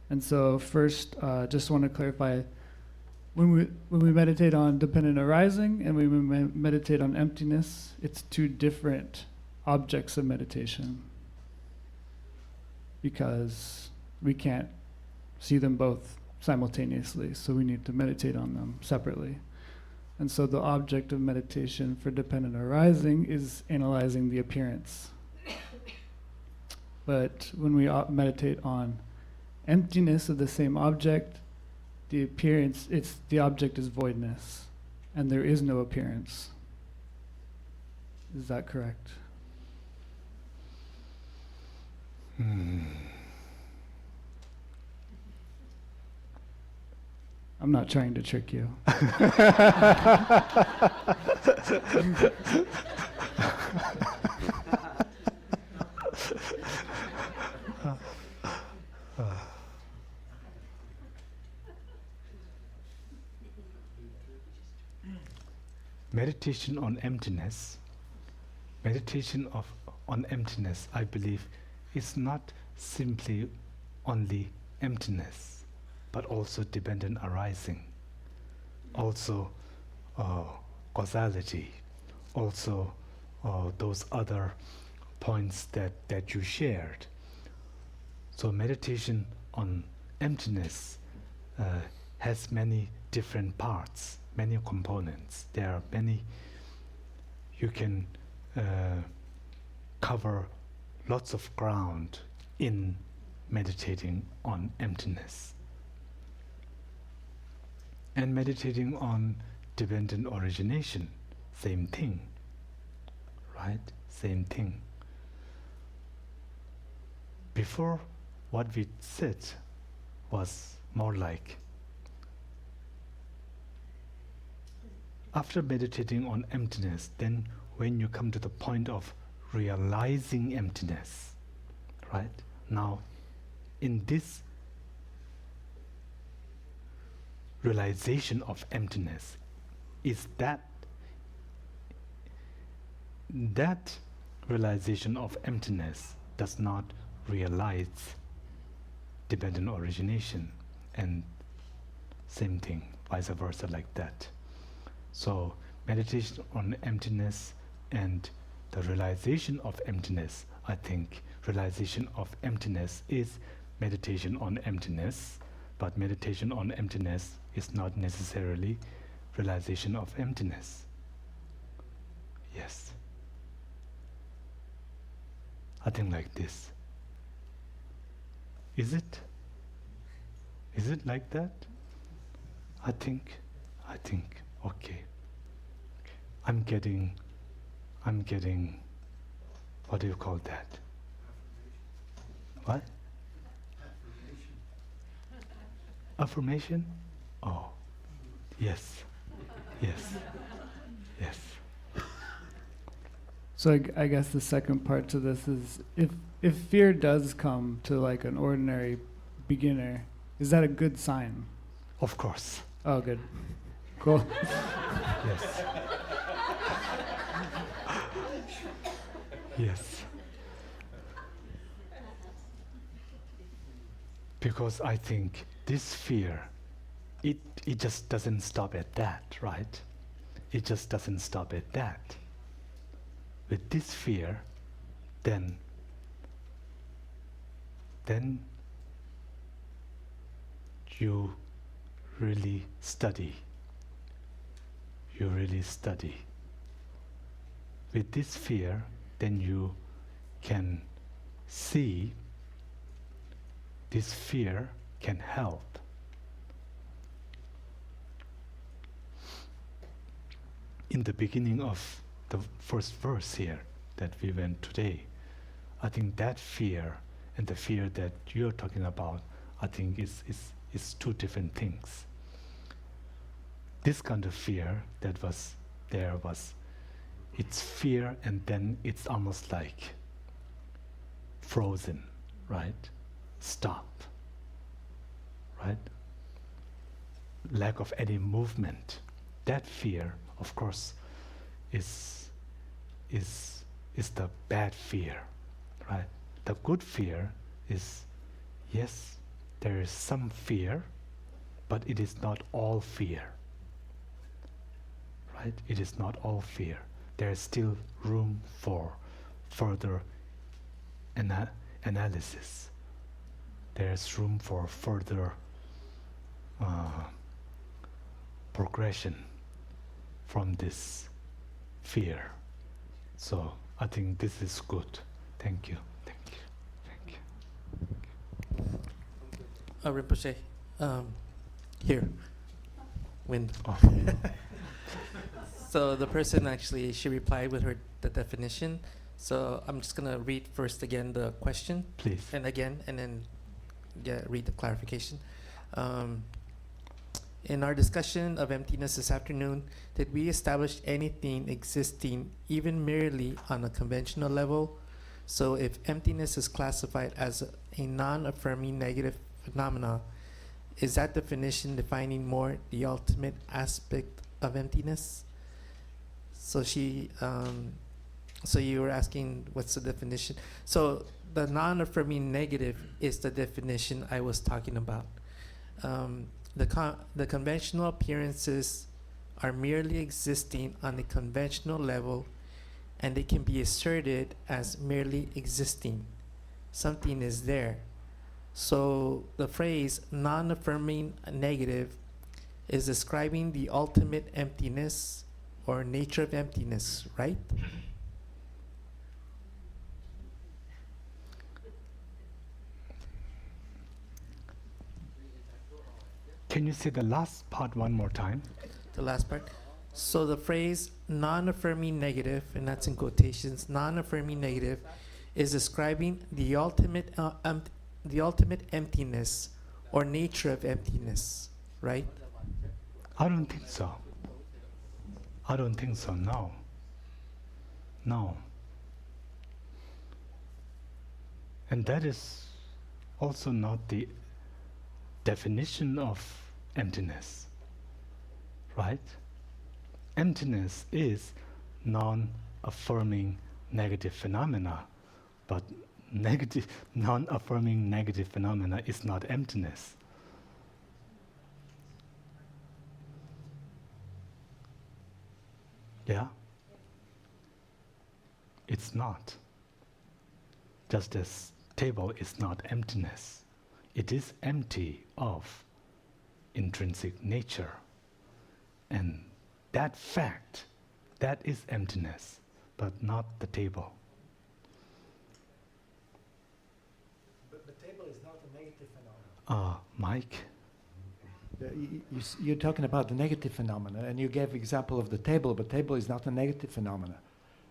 I: And so first, just want to clarify, when we meditate on dependent arising and when we meditate on emptiness, it's two different objects of meditation, because we can't see them both simultaneously, so we need to meditate on them separately. And so the object of meditation for dependent arising is analyzing the appearance. But when we meditate on emptiness of the same object, the object is voidness, and there is no appearance. Is that correct? I'm not trying to trick you.
A: Meditation on emptiness, on emptiness, I believe, is not simply only emptiness, but also dependent arising, also causality, also those other points that you shared. So meditation on emptiness has many different parts, many components. There are many, you can cover lots of ground in meditating on emptiness. And meditating on dependent origination, same thing, right? Same thing. Before, what we said was more like, after meditating on emptiness, then when you come to the point of realizing emptiness, right? Now, in this realization of emptiness, is that realization of emptiness does not realize dependent origination, and same thing, vice versa, like that. So meditation on emptiness and the realization of emptiness, I think realization of emptiness is meditation on emptiness, but meditation on emptiness is not necessarily realization of emptiness. Yes. I think like this. Is it? Is it like that? I think, okay. I'm getting, what do you call that? What? Affirmation? Oh, yes, yes, yes.
I: So I guess the second part to this is, if fear does come to like an ordinary beginner, is that a good sign?
A: Of course.
I: Oh, good. Cool.
A: Yes. Yes. Because I think this fear, it just doesn't stop at that, right? It just doesn't stop at that. With this fear, then you really study. You really study. With this fear, then you can see this fear can help. In the beginning of the first verse here that we went today, I think that fear and the fear that you're talking about, I think is two different things. This kind of fear that was there was, it's fear, and then it's almost like frozen, right? Stop, right? Lack of any movement. That fear, of course, is the bad fear, right? The good fear is, yes, there is some fear, but it is not all fear, right? It is not all fear. There is still room for further analysis. There is room for further progression from this fear. So I think this is good. Thank you. Thank you. Thank you.
C: Rinpoche, here. Wind.
A: Oh.
C: So the person actually, she replied with the definition. So I'm just gonna read first again the question.
A: Please.
C: And again, and then read the clarification. In our discussion of emptiness this afternoon, did we establish anything existing even merely on a conventional level? So if emptiness is classified as a non-affirming negative phenomena, is that definition defining more the ultimate aspect of emptiness? So so you were asking what's the definition? So the non-affirming negative is the definition I was talking about. The conventional appearances are merely existing on the conventional level, and they can be asserted as merely existing. Something is there. So the phrase non-affirming negative is describing the ultimate emptiness or nature of emptiness, right?
A: Can you say the last part one more time?
C: The last part. So the phrase non-affirming negative, and that's in quotations, non-affirming negative is describing the ultimate emptiness or nature of emptiness, right?
A: I don't think so. I don't think so, no. No. And that is also not the definition of emptiness, right? Emptiness is non-affirming negative phenomena, but non-affirming negative phenomena is not emptiness. Yeah? It's not. Just as table is not emptiness. It is empty of intrinsic nature. And that fact, that is emptiness, but not the table.
J: But the table is not a negative phenomenon.
A: Mike?
J: You're talking about the negative phenomena, and you gave example of the table, but table is not a negative phenomena.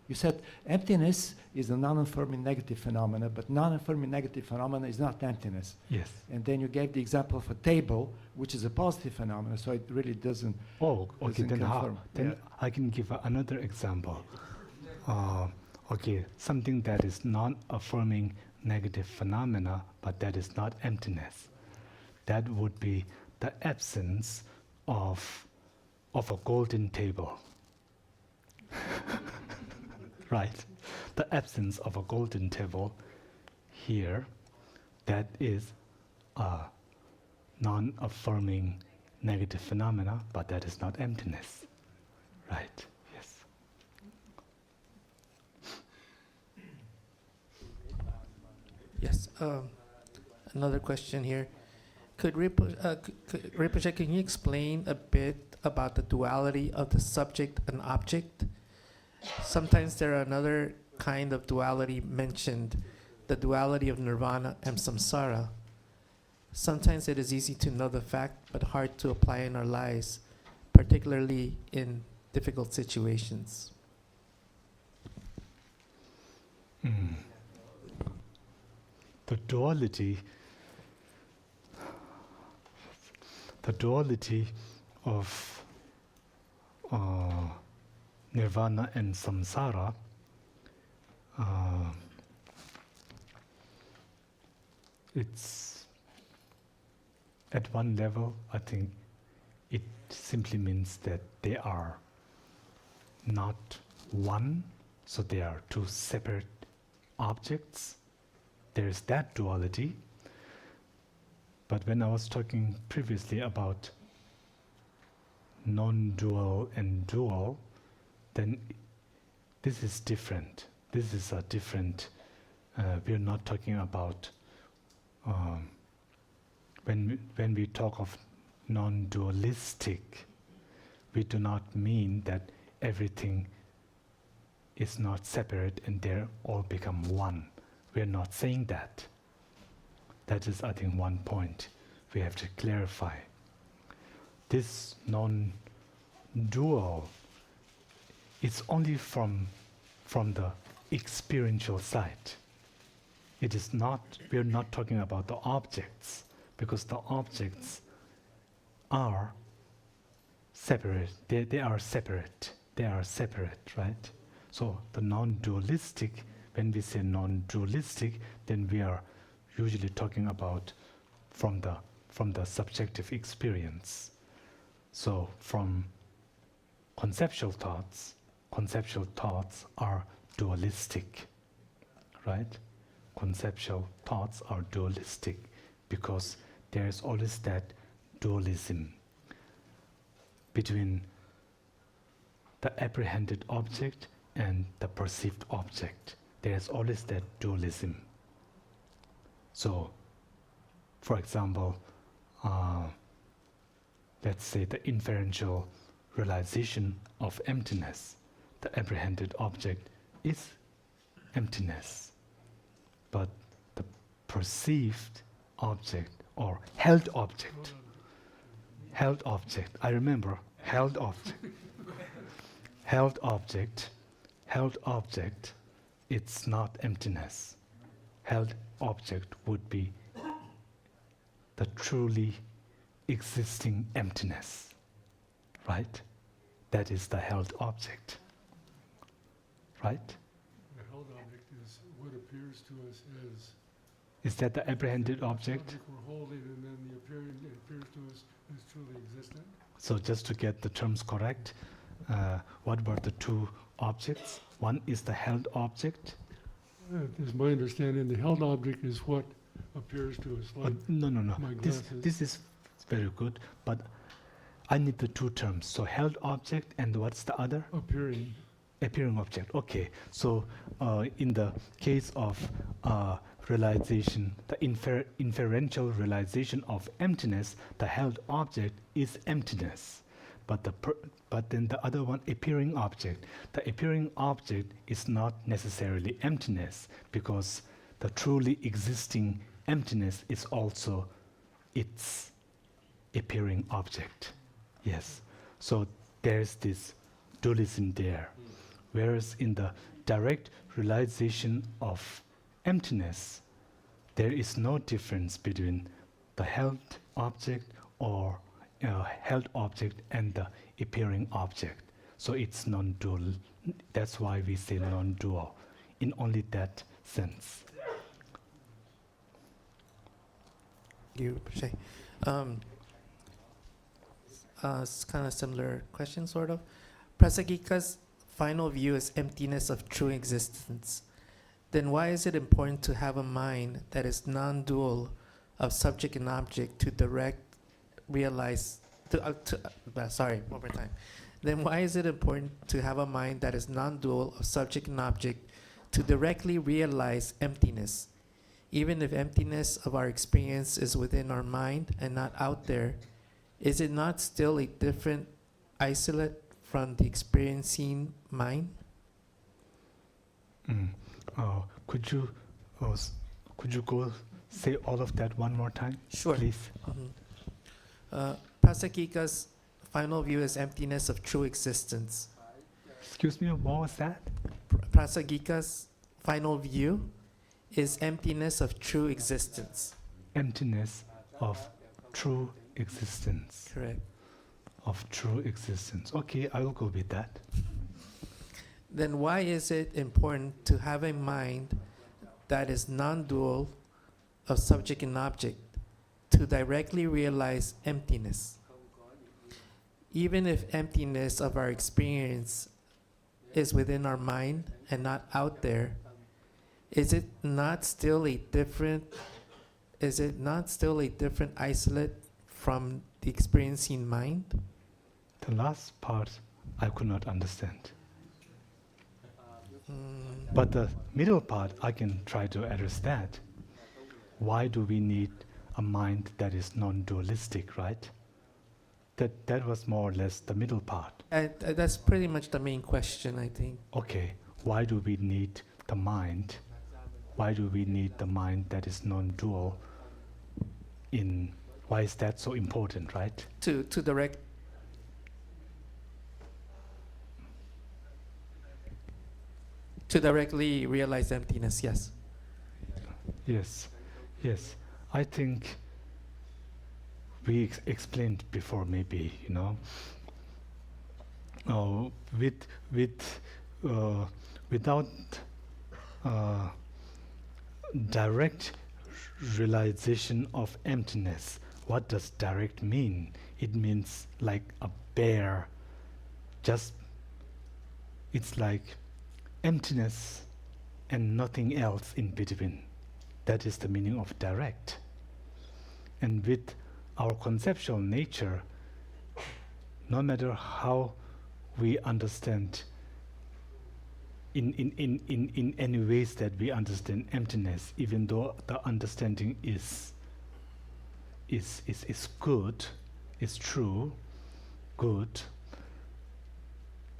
J: You said emptiness is a non-affirming negative phenomena, but non-affirming negative phenomena is not emptiness.
A: Yes.
J: And then you gave the example of a table, which is a positive phenomena, so it really doesn't.
A: Oh, okay. Then how?
J: confirm.
A: Then
J: Yeah.
A: I can give another example. Okay, something that is non-affirming negative phenomena, but that is not emptiness. That would be the absence of a golden table. Right? The absence of a golden table here, that is a non-affirming negative phenomena, but that is not emptiness. Right? Yes.
C: Yes. Another question here. Could Rinpoche, can you explain a bit about the duality of the subject and object? Sometimes there are another kind of duality mentioned, the duality of nirvana and samsara. Sometimes it is easy to know the fact, but hard to apply in our lives, particularly in difficult situations.
A: The duality of nirvana and samsara It's at one level, I think it simply means that they are not one, so they are two separate objects. There is that duality. But when I was talking previously about non-dual and dual, then this is different. This is a different, we're not talking about, when we talk of non-dualistic, we do not mean that everything is not separate and they all become one. We are not saying that. That is, I think, one point we have to clarify. This non-dual is only from the experiential side. It is not, we are not talking about the objects, because the objects are separate. They are separate. They are separate, right? So the non-dualistic, when we say non-dualistic, then we are usually talking about from the subjective experience. So from conceptual thoughts are dualistic, right? Conceptual thoughts are dualistic because there is always that dualism between the apprehended object and the perceived object. There is always that dualism. So, for example, let's say the inferential realization of emptiness. The apprehended object is emptiness, but the perceived object or held object, I remember, held object, it's not emptiness. Held object would be the truly existing emptiness, right? That is the held object, right?
G: The held object is what appears to us as...
A: Is that the apprehended object?
G: The object we're holding, and then it appears to us as truly existent.
A: So just to get the terms correct, what were the two objects? One is the held object.
G: Is my understanding, the held object is what appears to us like
A: no.
G: my glasses.
A: This is very good, but I need the two terms. So held object and what's the other? Appearing object. Okay. So in the case of realization, the inferential realization of emptiness, the held object is emptiness. But then the other one, appearing object. The appearing object is not necessarily emptiness, because the truly existing emptiness is also its appearing object. Yes. So there's this dualism there. Whereas in the direct realization of emptiness, there is no difference between the held object or held object and the appearing object. So it's non-dual. That's why we say non-dual, in only that sense.
C: You, Rinpoche. It's kind of similar question, sort of. Prasangika's final view is emptiness of true existence. Then why is it important to have a mind that is non-dual of subject and object to direct realize sorry, one more time. Then why is it important to have a mind that is non-dual of subject and object to directly realize emptiness? Even if emptiness of our experience is within our mind and not out there, is it not still a different isolate from the experiencing mind?
A: Could you go say all of that one more time?
C: Sure.
A: Please.
C: Prasangika's final view is emptiness of true existence.
A: Excuse me, what was that?
C: Prasangika's final view is emptiness of true existence.
A: Emptiness of true existence.
C: Correct.
A: Of true existence. Okay, I will go with that.
C: Then why is it important to have a mind that is non-dual of subject and object to directly realize emptiness. Even if emptiness of our experience is within our mind and not out there, is it not still a different isolate from the experiencing mind?
A: The last part I could not understand. But the middle part I can try to address that. Why do we need a mind that is non-dualistic, right? That was more or less the middle part.
C: That's pretty much the main question, I think.
A: Okay, why do we need the mind? Why do we need the mind that is non-dual? Why is that so important, right?
C: To directly realize emptiness, yes.
A: Yes, yes. I think we explained before, maybe, without direct realization of emptiness. What does direct mean? It means like a bare, it's like emptiness and nothing else in between. That is the meaning of direct. And with our conceptual nature, no matter how we understand in any ways that we understand emptiness, even though the understanding is good, is true, good,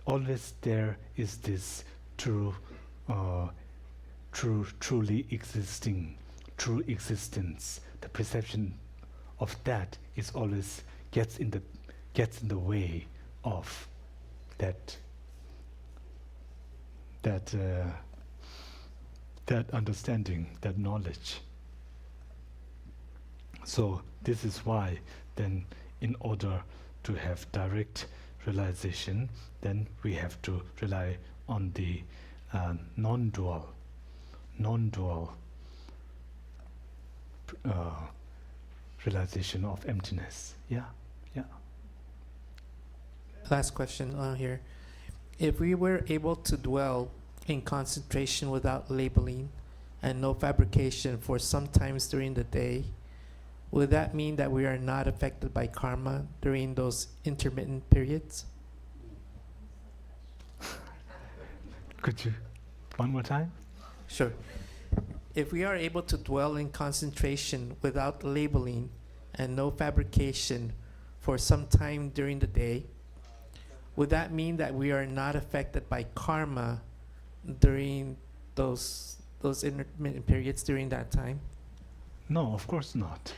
A: always there is this truly existing, true existence. The perception of that is always gets in the way of that understanding, that knowledge. So this is why then, in order to have direct realization, then we have to rely on the non-dual realization of emptiness. Yeah.
C: Last question here. If we were able to dwell in concentration without labeling and no fabrication for some times during the day, would that mean that we are not affected by karma during those intermittent periods?
A: Could you, one more time?
C: Sure. If we are able to dwell in concentration without labeling and no fabrication for some time during the day, would that mean that we are not affected by karma during those intermittent periods during that time?
A: No, of course not.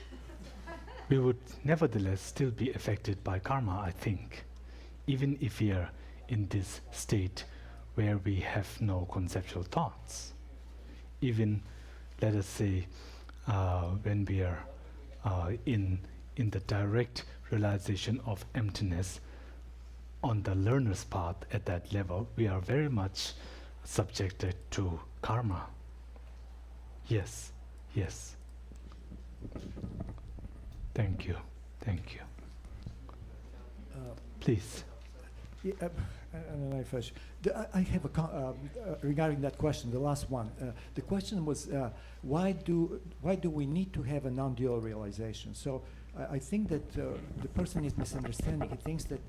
A: We would nevertheless still be affected by karma, I think, even if we are in this state where we have no conceptual thoughts. Even, let us say, when we are in the direct realization of emptiness, on the learner's path at that level, we are very much subjected to karma. Yes. Thank you. Please.
J: Yeah, and then I finish. I have a regarding that question, the last one. The question was, why do we need to have a non-dual realization? So I think that the person is misunderstanding. He thinks that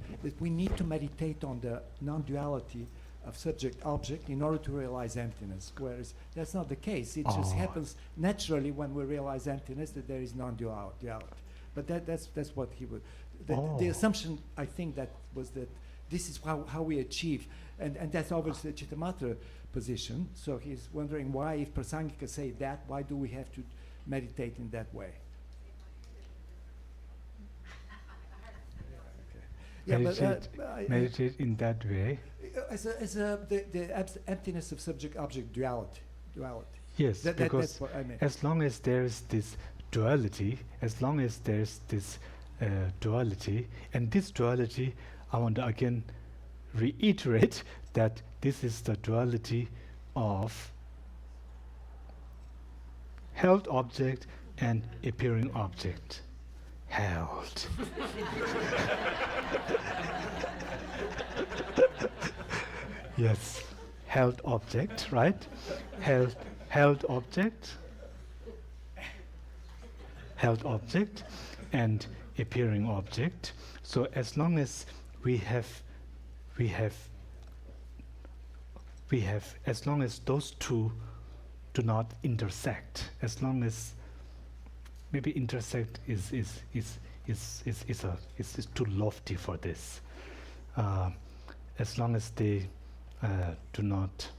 J: we need to meditate on the non-duality of subject-object in order to realize emptiness, whereas that's not the case. It just happens naturally when we realize emptiness that there is non-duality. But that's what he would. The assumption, I think, that was that this is how we achieve, and that's obviously the Chittamatra position. So he's wondering why, if Prasangika say that, why do we have to meditate in that way?
A: Meditate in that way.
J: As the emptiness of subject-object duality.
A: Yes, because
J: that's what I mean.
A: as long as there's this duality, and this duality, I want to again reiterate that this is the duality of held object and appearing object, held. Yes, held object, right? Held object, and appearing object. So as long as we have, as long as those two do not intersect, as long as maybe intersect is too lofty for this. As long as they do not,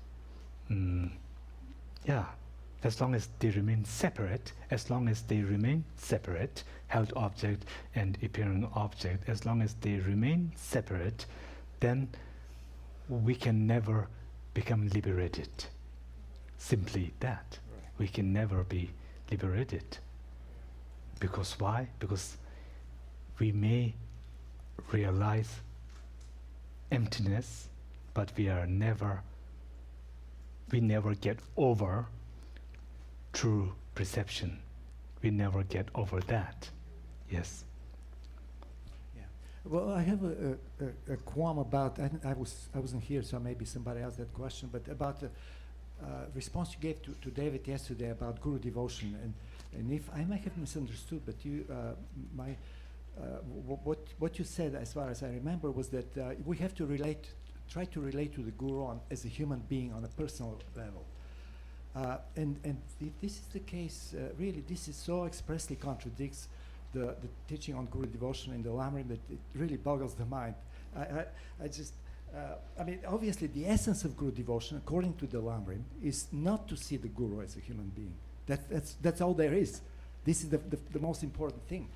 A: as long as they remain separate, held object and appearing object, as long as they remain separate, then we can never become liberated. Simply that.
J: Right.
A: We can never be liberated. Because why? Because we may realize emptiness, but we never get over true perception. We never get over that. Yes.
J: Yeah. Well, I have a qualm about. I wasn't here, so maybe somebody asked that question. But about the response you gave to David yesterday about guru devotion, and if I might have misunderstood, but you, what you said, as far as I remember, was that we have to try to relate to the guru as a human being on a personal level. And if this is the case, really, this is so expressly contradicts the teaching on guru devotion in the Lamrim that it really boggles the mind. I mean, obviously, the essence of guru devotion, according to the Lamrim, is not to see the guru as a human being. That's all there is. This is the most important thing.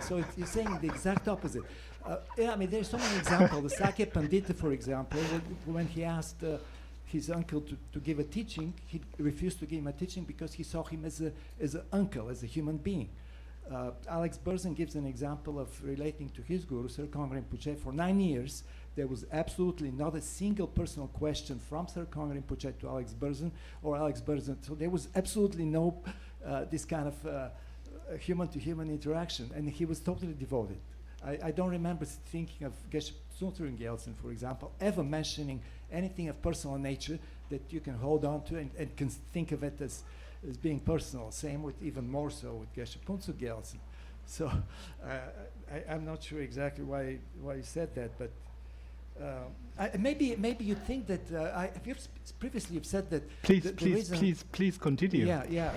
J: So you're saying the exact opposite. I mean, there's so many examples. The Sakya Pandita, for example, when he asked his uncle to give a teaching, he refused to give him a teaching because he saw him as an uncle, as a human being. Alex Berzin gives an example of relating to his guru, Sir Zong Rinpoche. For 9 years, there was absolutely not a single personal question from Sir Zong Rinpoche to Alex Berzin or Alex Berzin. So there was absolutely no this kind of human-to-human interaction, and he was totally devoted. I don't remember thinking of Geshe Tsuntsering Gyaltsen, for example, ever mentioning anything of personal nature that you can hold on to and can think of it as being personal. Same with, even more so with Geshe Punsuk Gyaltsen. So I'm not sure exactly why you said that, but maybe you think that previously you've said that.
A: Please continue.
J: Yeah. Yeah.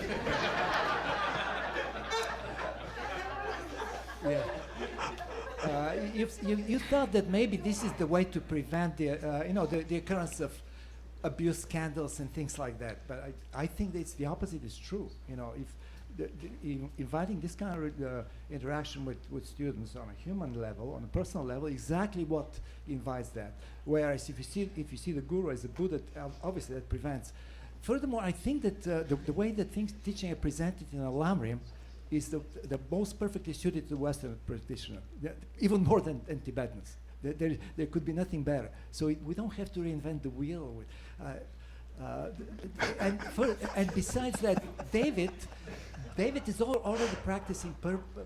J: You thought that maybe this is the way to prevent the occurrence of abuse scandals and things like that. But I think that it's the opposite is true. You know, if inviting this kind of interaction with students on a human level, on a personal level, exactly what invites that. Whereas if you see the guru as a Buddha, obviously that prevents. Furthermore, I think that the way that teaching are presented in a Lamrim is the most perfectly suited to the Western practitioner, even more than Tibetans. There could be nothing better. So we don't have to reinvent the wheel. And besides that, David is already practicing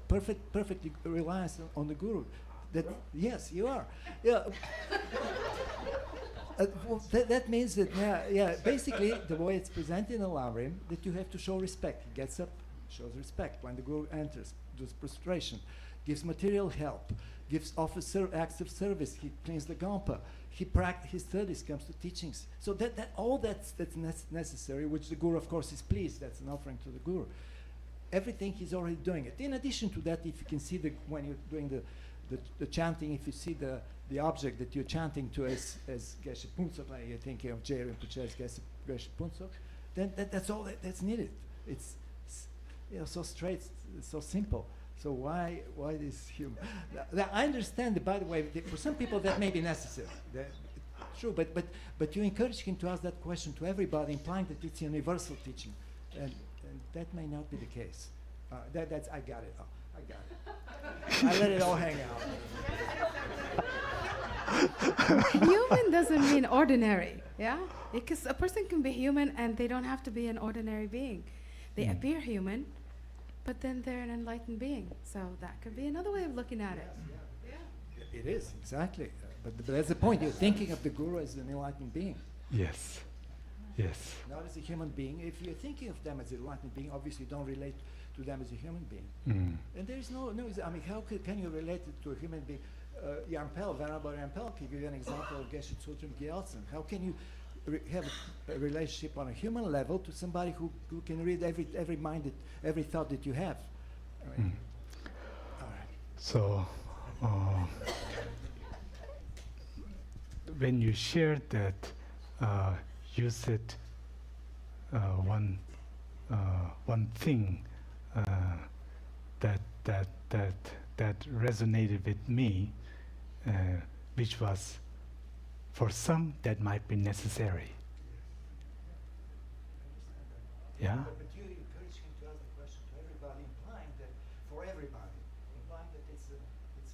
J: perfectly reliance on the guru. Yes, you are. Yeah. Well, that means that basically the way it's presented in the Lamrim, that you have to show respect. He gets up, shows respect when the guru enters, does prostration, gives material help, offers acts of service. He cleans the gampa. He studies, comes to teachings. So that's necessary, which the guru, of course, is pleased. That's an offering to the guru. Everything he's already doing it. In addition to that, if you can see when you're doing the chanting, if you see the object that you're chanting to as Geshe Punsuk, like you're thinking of J. Rinpoche as Geshe Punsuk, then that's all that's needed. It's so straight, so simple. So why this human? I understand that, by the way, for some people that may be necessary. True, but you encourage him to ask that question to everybody, implying that it's a universal teaching, and that may not be the case. That's I got it. I got it. I let it all hang out.
D: Human doesn't mean ordinary, yeah? Because a person can be human and they don't have to be an ordinary being. They appear human, But then they're an enlightened being, so that could be another way of looking at it.
J: It is, exactly. But that's the point. You're thinking of the guru as an enlightened being,
A: Yes. Yes.
J: not as a human being. If you're thinking of them as an enlightened being, obviously don't relate to them as a human being.
A: Mm.
J: And there is no, I mean, how can you relate it to a human being? Yampel, Venerable Yampel, can give you an example of Geshe Tsultrim Gyaltsen. How can you have a relationship on a human level to somebody who can read every mind, every thought that you have? I mean, all right.
A: So, when you shared that, you said one thing that resonated with me, which was, for some that might be necessary. Yeah.
J: But you encourage him to ask the question to everybody, implying that for everybody, implying that it's a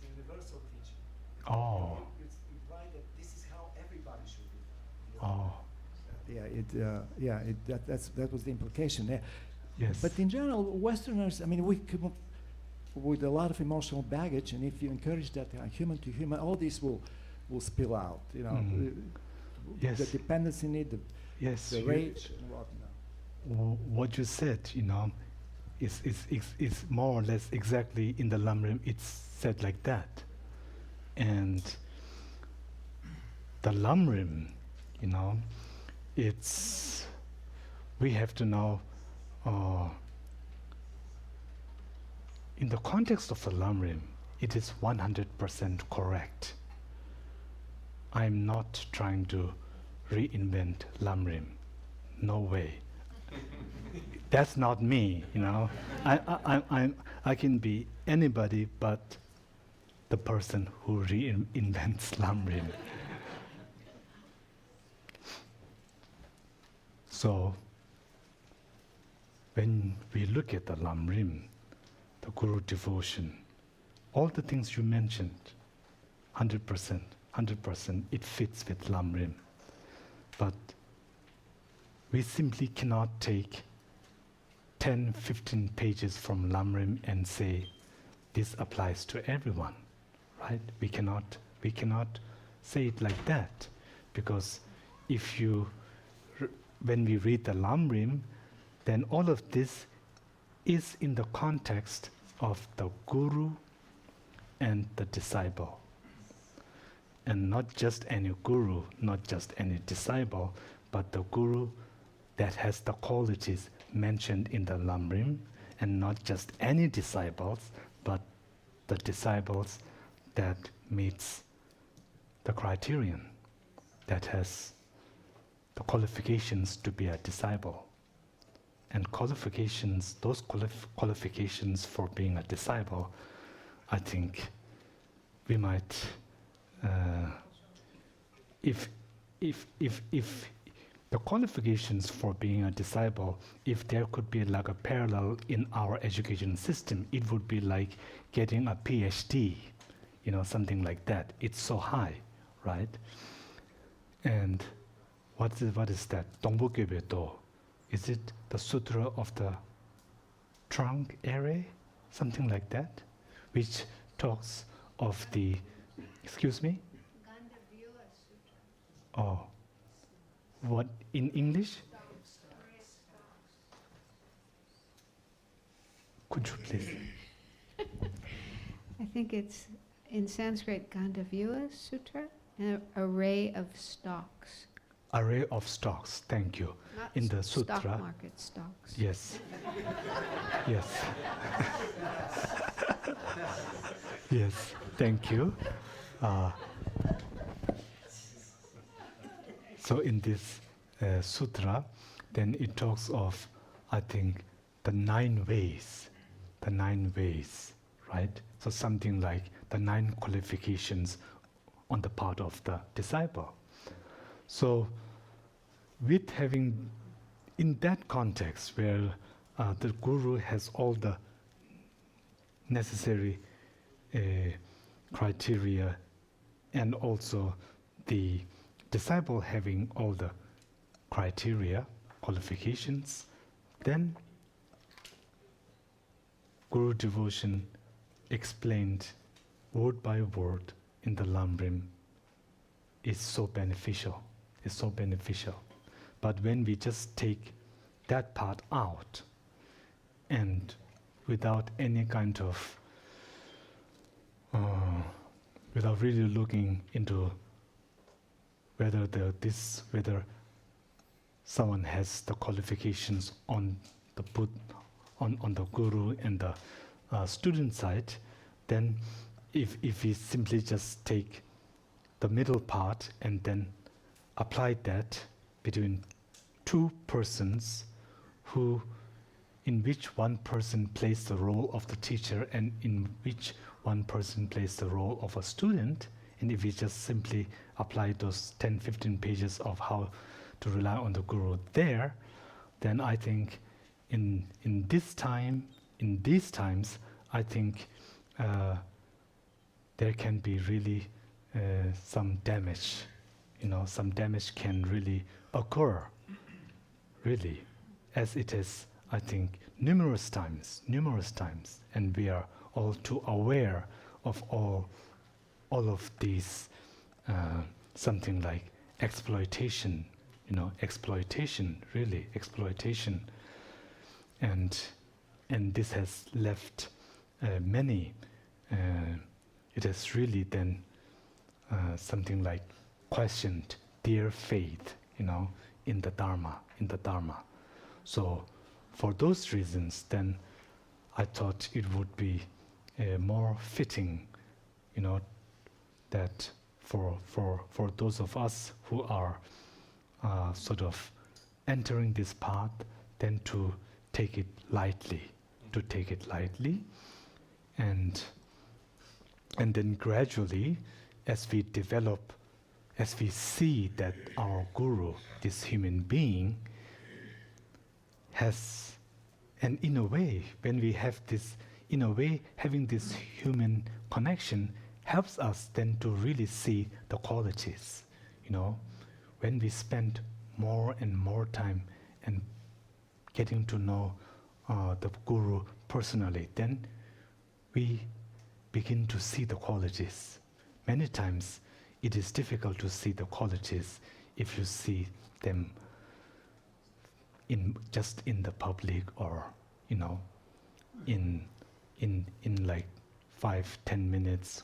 J: universal teaching.
A: Oh.
J: You imply that this is how everybody should be.
A: Oh.
J: That was the implication there.
A: Yes.
J: But in general, Westerners, I mean, we come up with a lot of emotional baggage, and if you encourage that human to human, all this will spill out. You know,
A: Yes.
J: the dependency need, the rage, and whatnot.
A: What you said, is more or less exactly in the Lamrim. It's said like that, and the Lamrim, it's we have to know. In the context of the Lamrim, it is 100% correct. I'm not trying to reinvent Lamrim. No way. That's not me, I can be anybody but the person who reinvents Lamrim. So, when we look at the Lamrim, the Guru devotion, all the things you mentioned, 100%, it fits with Lamrim. But we simply cannot take 10, 15 pages from Lamrim and say, this applies to everyone, right? We cannot say it like that, because when we read the Lamrim, then all of this is in the context of the Guru and the disciple. And not just any Guru, not just any disciple, but the Guru that has the qualities mentioned in the Lamrim, and not just any disciples, but the disciples that meets the criterion, that has the qualifications to be a disciple. And qualifications, those qualifications for being a disciple, I think we might, if the qualifications for being a disciple, if there could be like a parallel in our education system, it would be like getting a PhD, something like that. It's so high, right? And what is that? Dongbukyebedo. Is it the Sutra of the Trunk Array? Something like that? Which talks of the, excuse me? Oh. What, in English? Could you please?
K: I think it's in Sanskrit Gandharva Sutra, an array of stocks.
A: Array of stocks, thank you.
K: Not
A: in the sutra.
K: Stock market stocks.
A: Yes. Yes. Yes, thank you. So in this sutra, then it talks of, I think, the 9 ways, right? So something like the 9 qualifications on the part of the disciple. So with having, in that context where the Guru has all the necessary criteria, and also the disciple having all the criteria, qualifications, then Guru devotion explained word by word in the Lamrim is so beneficial. It's so beneficial. But when we just take that part out and without any kind of, without really looking into whether whether someone has the qualifications on the on the guru and the student side, then if we simply just take the middle part and then apply that between two persons in which one person plays the role of the teacher and in which one person plays the role of a student, and if we just simply apply those 10-15 pages of how to rely on the guru there, then I think in these times, I think there can be really some damage. Some damage can really occur, really, as it is, I think, numerous times, and we are all too aware of all of these, something like exploitation, really exploitation, and this has left many. It has really then something like questioned their faith, in the Dharma. So, for those reasons, then I thought it would be more fitting, that for those of us who are sort of entering this path, then to take it lightly, and then gradually, as we develop, as we see that our guru, this human being, has, and in a way, when we have this, in a way, having this human connection helps us then to really see the qualities. When we spend more and more time and getting to know the guru personally, then we begin to see the qualities. Many times it is difficult to see the qualities if you see them just in the public, or in like 5-10 minutes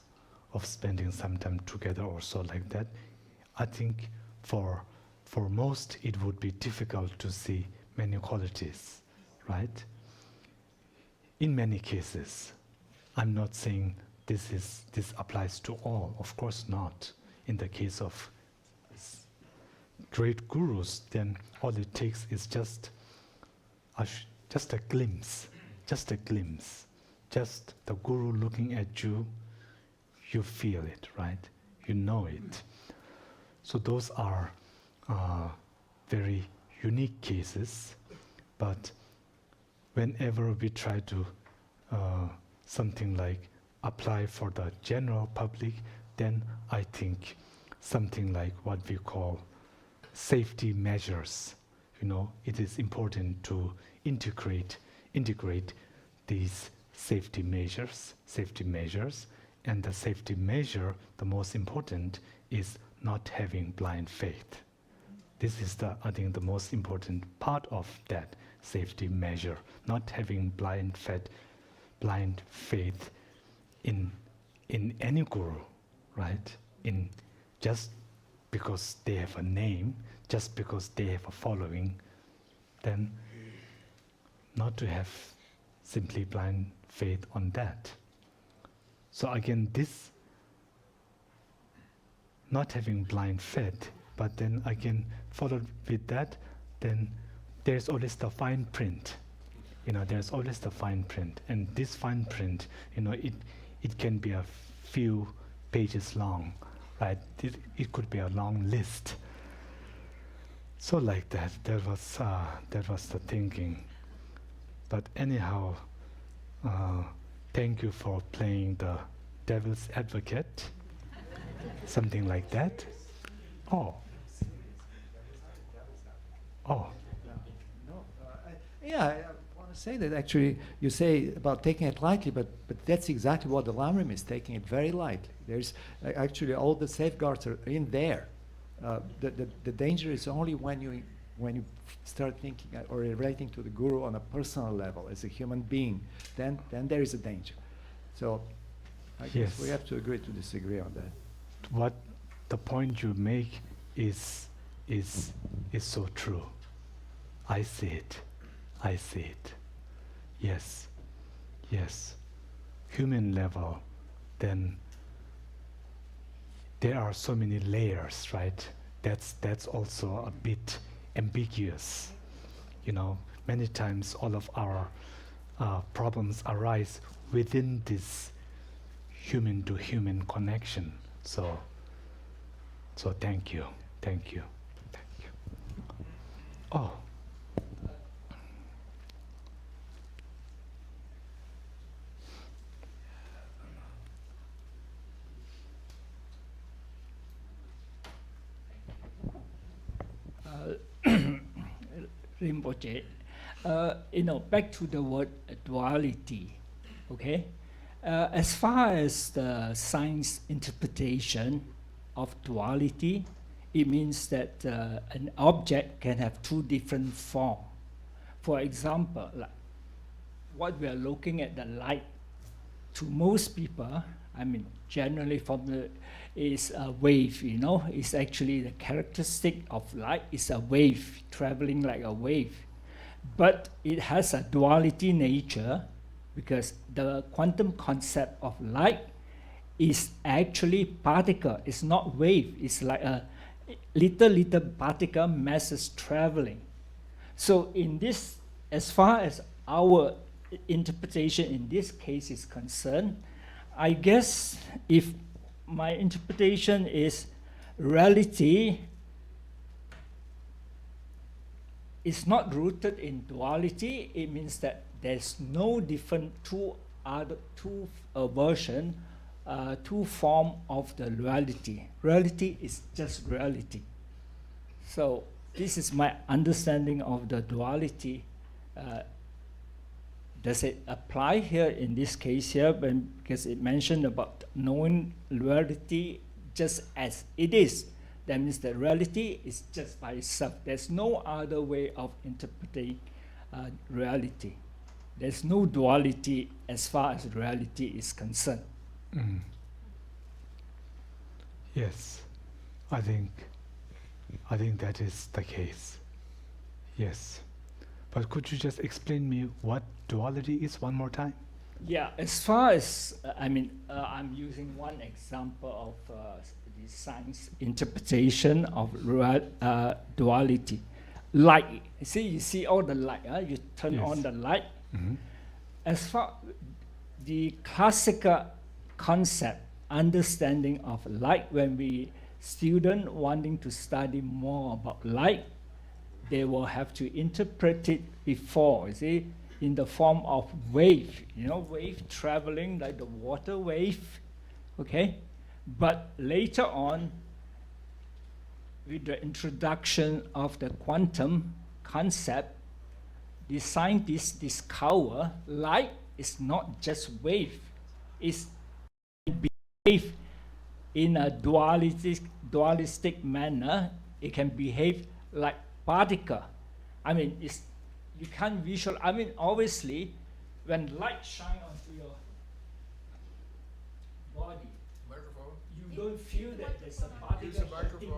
A: of spending some time together or so like that. I think for most it would be difficult to see many qualities, right? In many cases, I'm not saying this applies to all, of course not. In the case of great gurus, then all it takes is just a glimpse, just the guru looking at you. You feel it, right? You know it. So those are very unique cases, but whenever we try to something like apply for the general public, then I think something like what we call safety measures. It is important to integrate these safety measures, and the safety measure, the most important, is not having blind faith. This is I think the most important part of that safety measure, not having blind faith in any guru, right? In just because they have a name, just because they have a following, then not to have simply blind faith on that. So again, this not having blind faith, but then again followed with that, then there's always the fine print. There's always the fine print, and this fine print, it can be a few pages long, right? It could be a long list. So like that was the thinking. But anyhow, thank you for playing the devil's advocate, something like that. Oh.
J: Yeah, one say that actually you say about taking it lightly, but that's exactly what the Lamrim is taking it very lightly. There's actually all the safeguards are in there. The danger is only when you start thinking or relating to the guru on a personal level as a human being. Then there is a danger. So I guess we have to agree to disagree on that.
A: What the point you make is so true. I see it. I see it. Yes. Yes. Human level, then there are so many layers, right? That's also a bit ambiguous. You know, many times all of our problems arise within this human to human connection. So thank you. Thank you. Thank you. Oh.
L: Rinpoche, back to the word duality, okay? As far as the science interpretation of duality, it means that an object can have two different forms. For example, like what we are looking at, the light, to most people, I mean, generally is a wave, it's actually the characteristic of light is a wave, traveling like a wave. But it has a duality nature because the quantum concept of light is actually particle, it's not wave, it's like a little particle masses traveling. So in this, as far as our interpretation in this case is concerned, I guess if my interpretation is reality is not rooted in duality, it means that there's no different two version, two form of the reality. Reality is just reality. So this is my understanding of the duality. Does it apply here in this case here? Because it mentioned about knowing reality just as it is. That means that reality is just by itself. There's no other way of interpreting reality. There's no duality as far as reality is concerned.
A: Mm. Yes, I think that is the case. Yes. But could you just explain me what duality is one more time?
L: Yeah, as far as, I'm using one example of the science interpretation of duality. Light, you see all the light, you turn on the light.
A: Mm-hmm.
L: As far the classical concept, understanding of light, when we student wanting to study more about light, they will have to interpret it before, in the form of wave, wave traveling like the water wave, okay? But later on, with the introduction of the quantum concept, the scientists discover light is not just wave, it's behave in a dualistic manner. It can behave like particle. You can't visual. Obviously, when light shine onto your body, you don't feel that there's a particle hitting.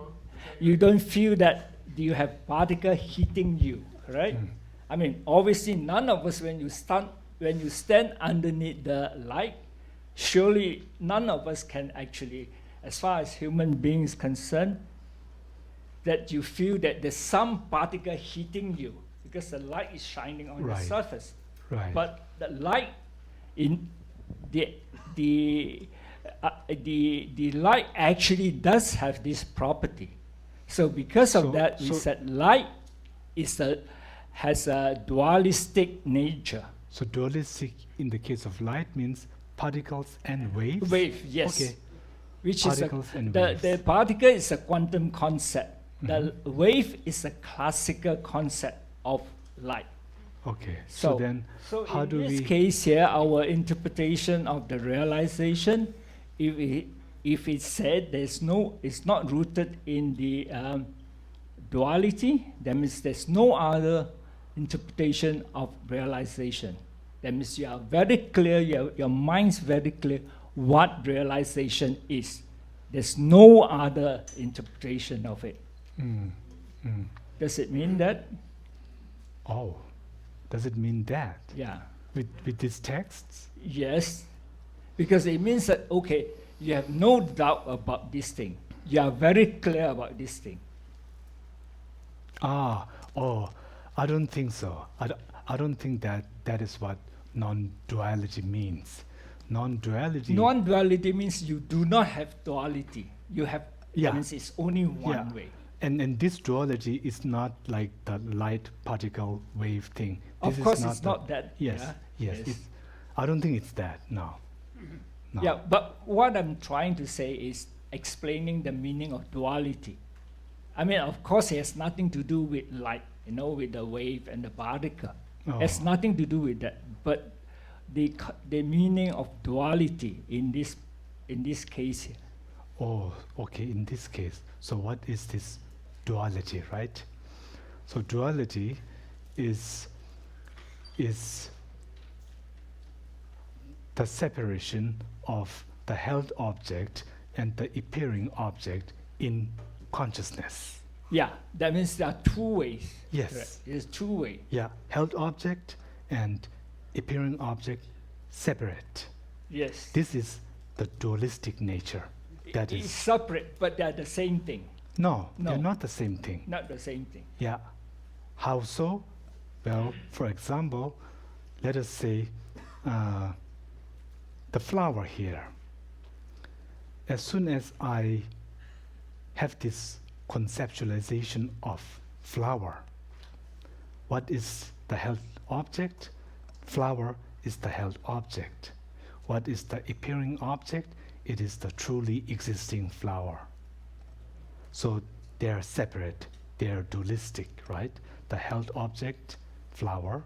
L: You don't feel that you have particle hitting you, right? Obviously, none of us, when you stand underneath the light, surely none of us can actually, as far as human beings concerned, that you feel that there's some particle hitting you because the light is shining on the surface.
A: Right.
L: But the light in the light actually does have this property. So because of that, we said light has a dualistic nature.
A: So dualistic in the case of light means particles and waves?
L: Wave, yes.
A: Okay.
L: Which
A: particles
L: is
A: and waves.
L: The particle is a quantum concept. The wave is a classical concept of light.
A: Okay. So then,
L: so
A: how
L: in
A: do
L: this
A: we?
L: case here, our interpretation of the realization, if it's said it's not rooted in the duality, that means there's no other interpretation of realization. That means you are very clear, your mind's very clear what realization is. There's no other interpretation of it. Does it mean that?
A: Oh, does it mean that?
L: Yeah.
A: With these texts?
L: Yes. Because it means that, okay, you have no doubt about this thing. You are very clear about this thing.
A: I don't think so. I don't think that is what non-duality means.
L: Non-duality means you do not have duality. You have, that means it's only one way.
A: And this duality is not like the light particle wave thing.
L: Of course, it's not that.
A: Yes. I don't think it's that. No.
L: Yeah, but what I'm trying to say is explaining the meaning of duality. I mean, of course, it has nothing to do with light, with the wave and the particle. It has nothing to do with that. But the meaning of duality in this case here.
A: Oh, okay, in this case. So what is this duality, right? So duality is the separation of the held object and the appearing object in consciousness.
L: Yeah, that means there are two ways.
A: Yes.
L: Correct. There's two ways.
A: Yeah, held object and appearing object separate.
L: Yes.
A: This is the dualistic nature. That
L: It's
A: is
L: separate, but they're the same thing.
A: no, they're not the same thing.
L: Not the same thing.
A: Yeah. How so? Well, for example, let us say the flower here. As soon as I have this conceptualization of flower, what is the held object? Flower is the held object. What is the appearing object? It is the truly existing flower. So they are separate, they are dualistic, right? The held object, flower,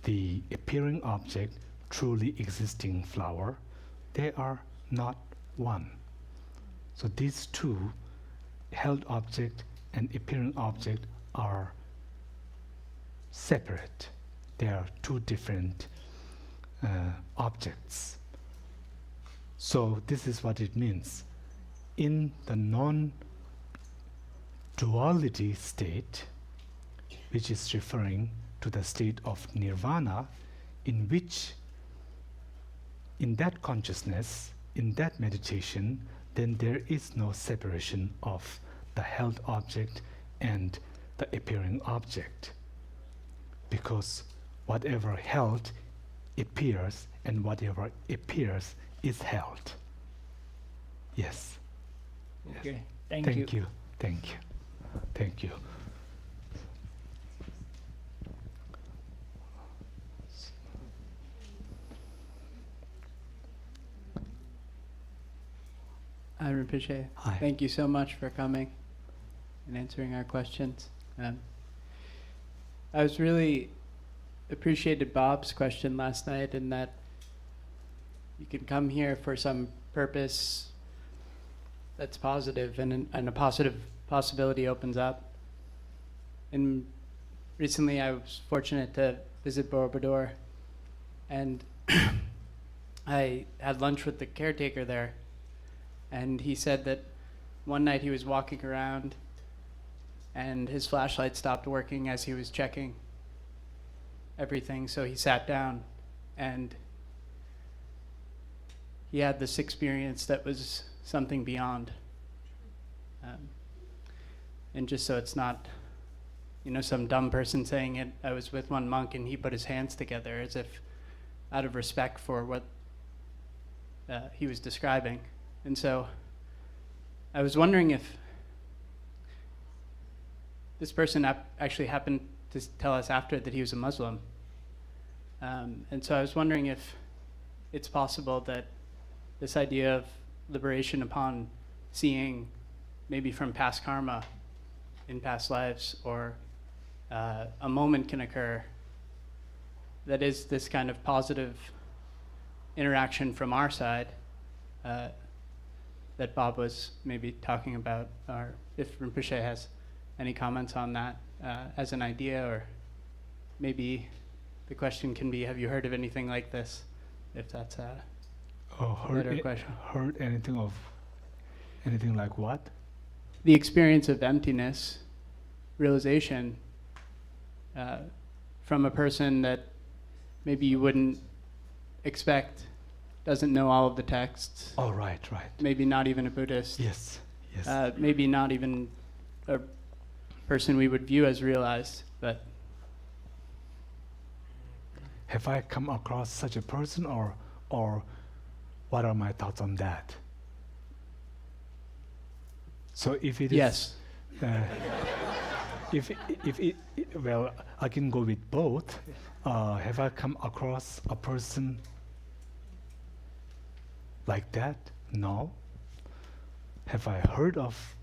A: the appearing object, truly existing flower, they are not one. So these two, held object and appearing object, are separate. They are two different objects. So this is what it means. In the non-duality state, which is referring to the state of nirvana, in which, in that consciousness, in that meditation, then there is no separation of the held object and the appearing object. Because whatever held appears, and whatever appears is held. Yes.
L: Okay. Thank
A: Thank
L: you.
A: you. Thank you. Thank you.
M: Hi, Rinpoche.
A: Hi.
M: Thank you so much for coming and answering our questions. I was really appreciated Bob's question last night, in that you can come here for some purpose that's positive, and a positive possibility opens up. And recently I was fortunate to visit Borobudur, and I had lunch with the caretaker there, and he said that one night he was walking around and his flashlight stopped working as he was checking everything, so he sat down and he had this experience that was something beyond. And just so it's not, some dumb person saying it, I was with one monk and he put his hands together as if out of respect for what he was describing. And so I was wondering if this person actually happened to tell us after that he was a Muslim. And so I was wondering if it's possible that this idea of liberation upon seeing maybe from past karma in past lives, or a moment can occur that is this kind of positive interaction from our side that Bob was maybe talking about, or if Rinpoche has any comments on that as an idea, or maybe the question can be, have you heard of anything like this? If that's a better question.
A: Heard anything like what?
M: The experience of emptiness, realization, from a person that maybe you wouldn't expect, doesn't know all of the texts.
A: Oh, right.
M: Maybe not even a Buddhist.
A: Yes.
M: Maybe not even a person we would view as realized, but.
A: Have I come across such a person, or what are my thoughts on that? So if it is,
M: yes.
A: If it, well, I can go with both. Have I come across a person like that? No. Have I heard of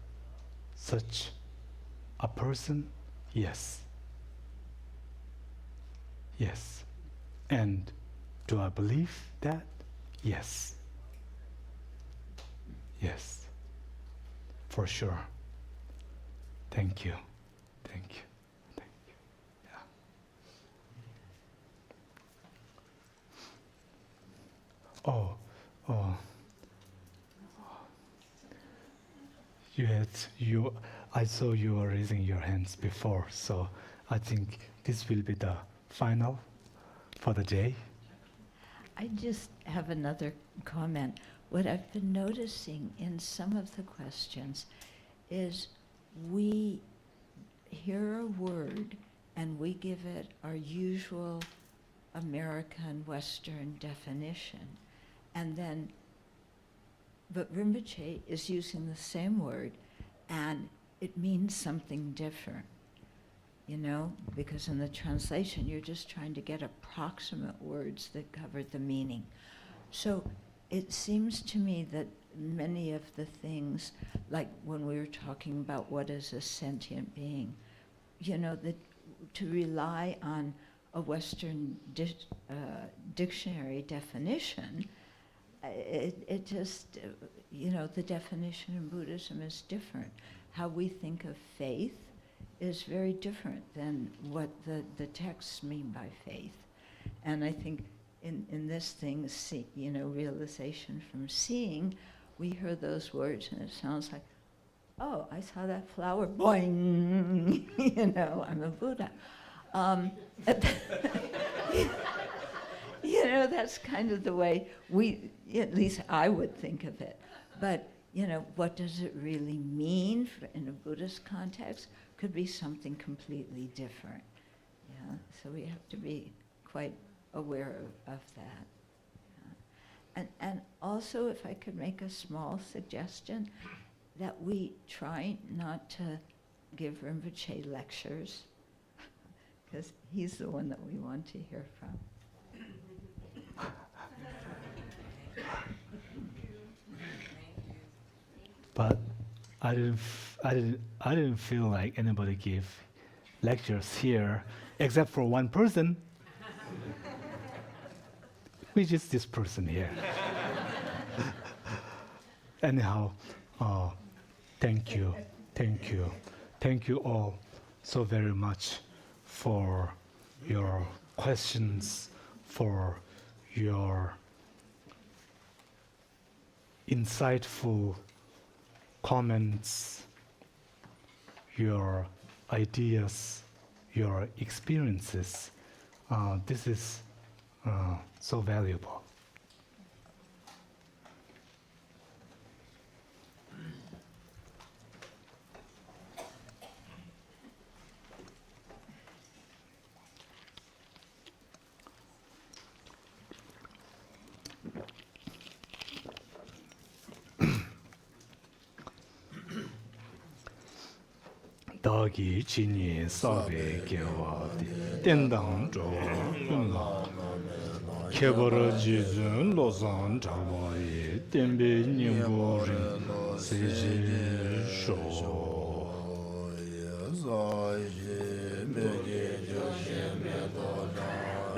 A: such a person? Yes. And do I believe that? Yes. For sure. Thank you. Yeah. I saw you were raising your hands before, so I think this will be the final for the day.
N: I just have another comment. What I've been noticing in some of the questions is we hear a word and we give it our usual American Western definition, and then, but Rinpoche is using the same word and it means something different, because in the translation you're just trying to get approximate words that cover the meaning. So it seems to me that many of the things, like when we were talking about what is a sentient being, that to rely on a Western dictionary definition, it just, the definition in Buddhism is different. How we think of faith is very different than what the texts mean by faith. And I think in this thing, realization from seeing, we hear those words and it sounds like, oh, I saw that flower, boing, I'm a Buddha. That's kind of the way at least I would think of it. But, what does it really mean in a Buddhist context could be something completely different. Yeah? So we have to be quite aware of that. Yeah. And also, if I could make a small suggestion, that we try not to give Rinpoche lectures, because he's the one that we want to hear from.
A: But I didn't feel like anybody gave lectures here, except for one person, which is this person here. Anyhow, thank you all so very much for your questions, for your insightful comments, your ideas, your experiences. This is so valuable. Dagi chini sabe gewa tendang zho la kebara jizun lozan tawaye tembe nyingbo rin seje sho ye za ye me ge jo she me do da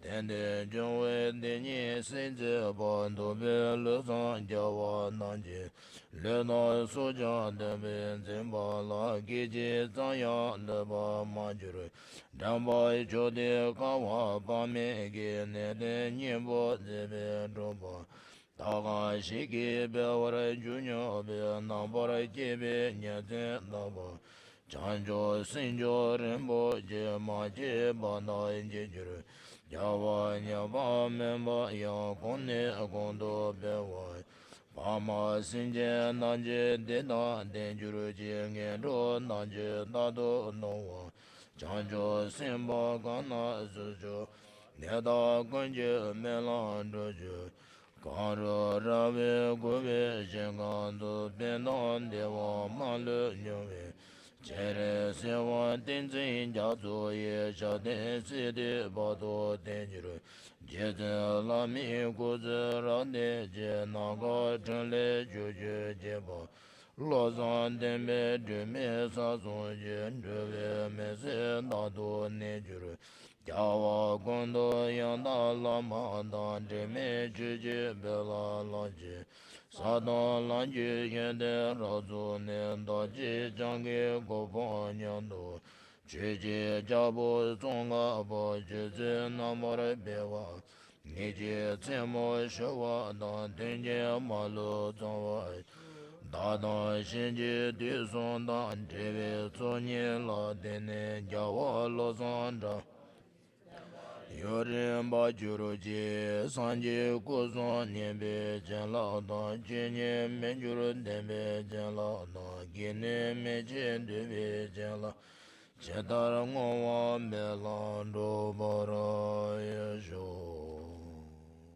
O: Tende Jungwe Deni Senze Bando Be Le Zang Jawa Nanji Le No Sojan Debe Zemba La Giji Zanya Leba Manjuru Damba Jode Kawa Pame Ge Nede Nyembo Zebe Drobo Daga Shiki Be Wara Junyo Be Nambara Jebe Nyate Nabo Chanjo Senjo Rembo Je Ma Je Bana Inje Juru Yawa Nyaba Memba Ya Kone Akondo Bewa Pama Sinje Nanje Dena Denjuru Je Ngendo Nanje Nado Nowa Chanjo Simba Gana Zujo Neda Gunje Melan Dojo Karo Rabe Gube Jengando Benon Dewa Malu Nyome Chere Sewa Tenzin Jazo Ye Shade Sidi Bado Tenjiru Jeze Lami Guze Rande Je Naga Chenle Juju Jebo Lozan Dembe Jume Sazon Je Njube Mese Nado Nejuru Jawa Gondo Yanda Lama Dan Jeme Juju Bela Laji Sadan Lanji Yende Razu Nenda Ji Jangi Gopo Nyando Chiji Jabo Zonga Bo Jizi Namare Bewa Niji Tsemo Shewa Dan Tenje Malu Zonwa Dadan Shinji Dizon Dan Tewe Tsonyi La Dene Jawa Lo Zandra Yorin ba juruji sanji kuzon nyembe jenla dan jenye menjuru dembe jenla dan gine meje debe jenla chetar ngwa melando bara yesho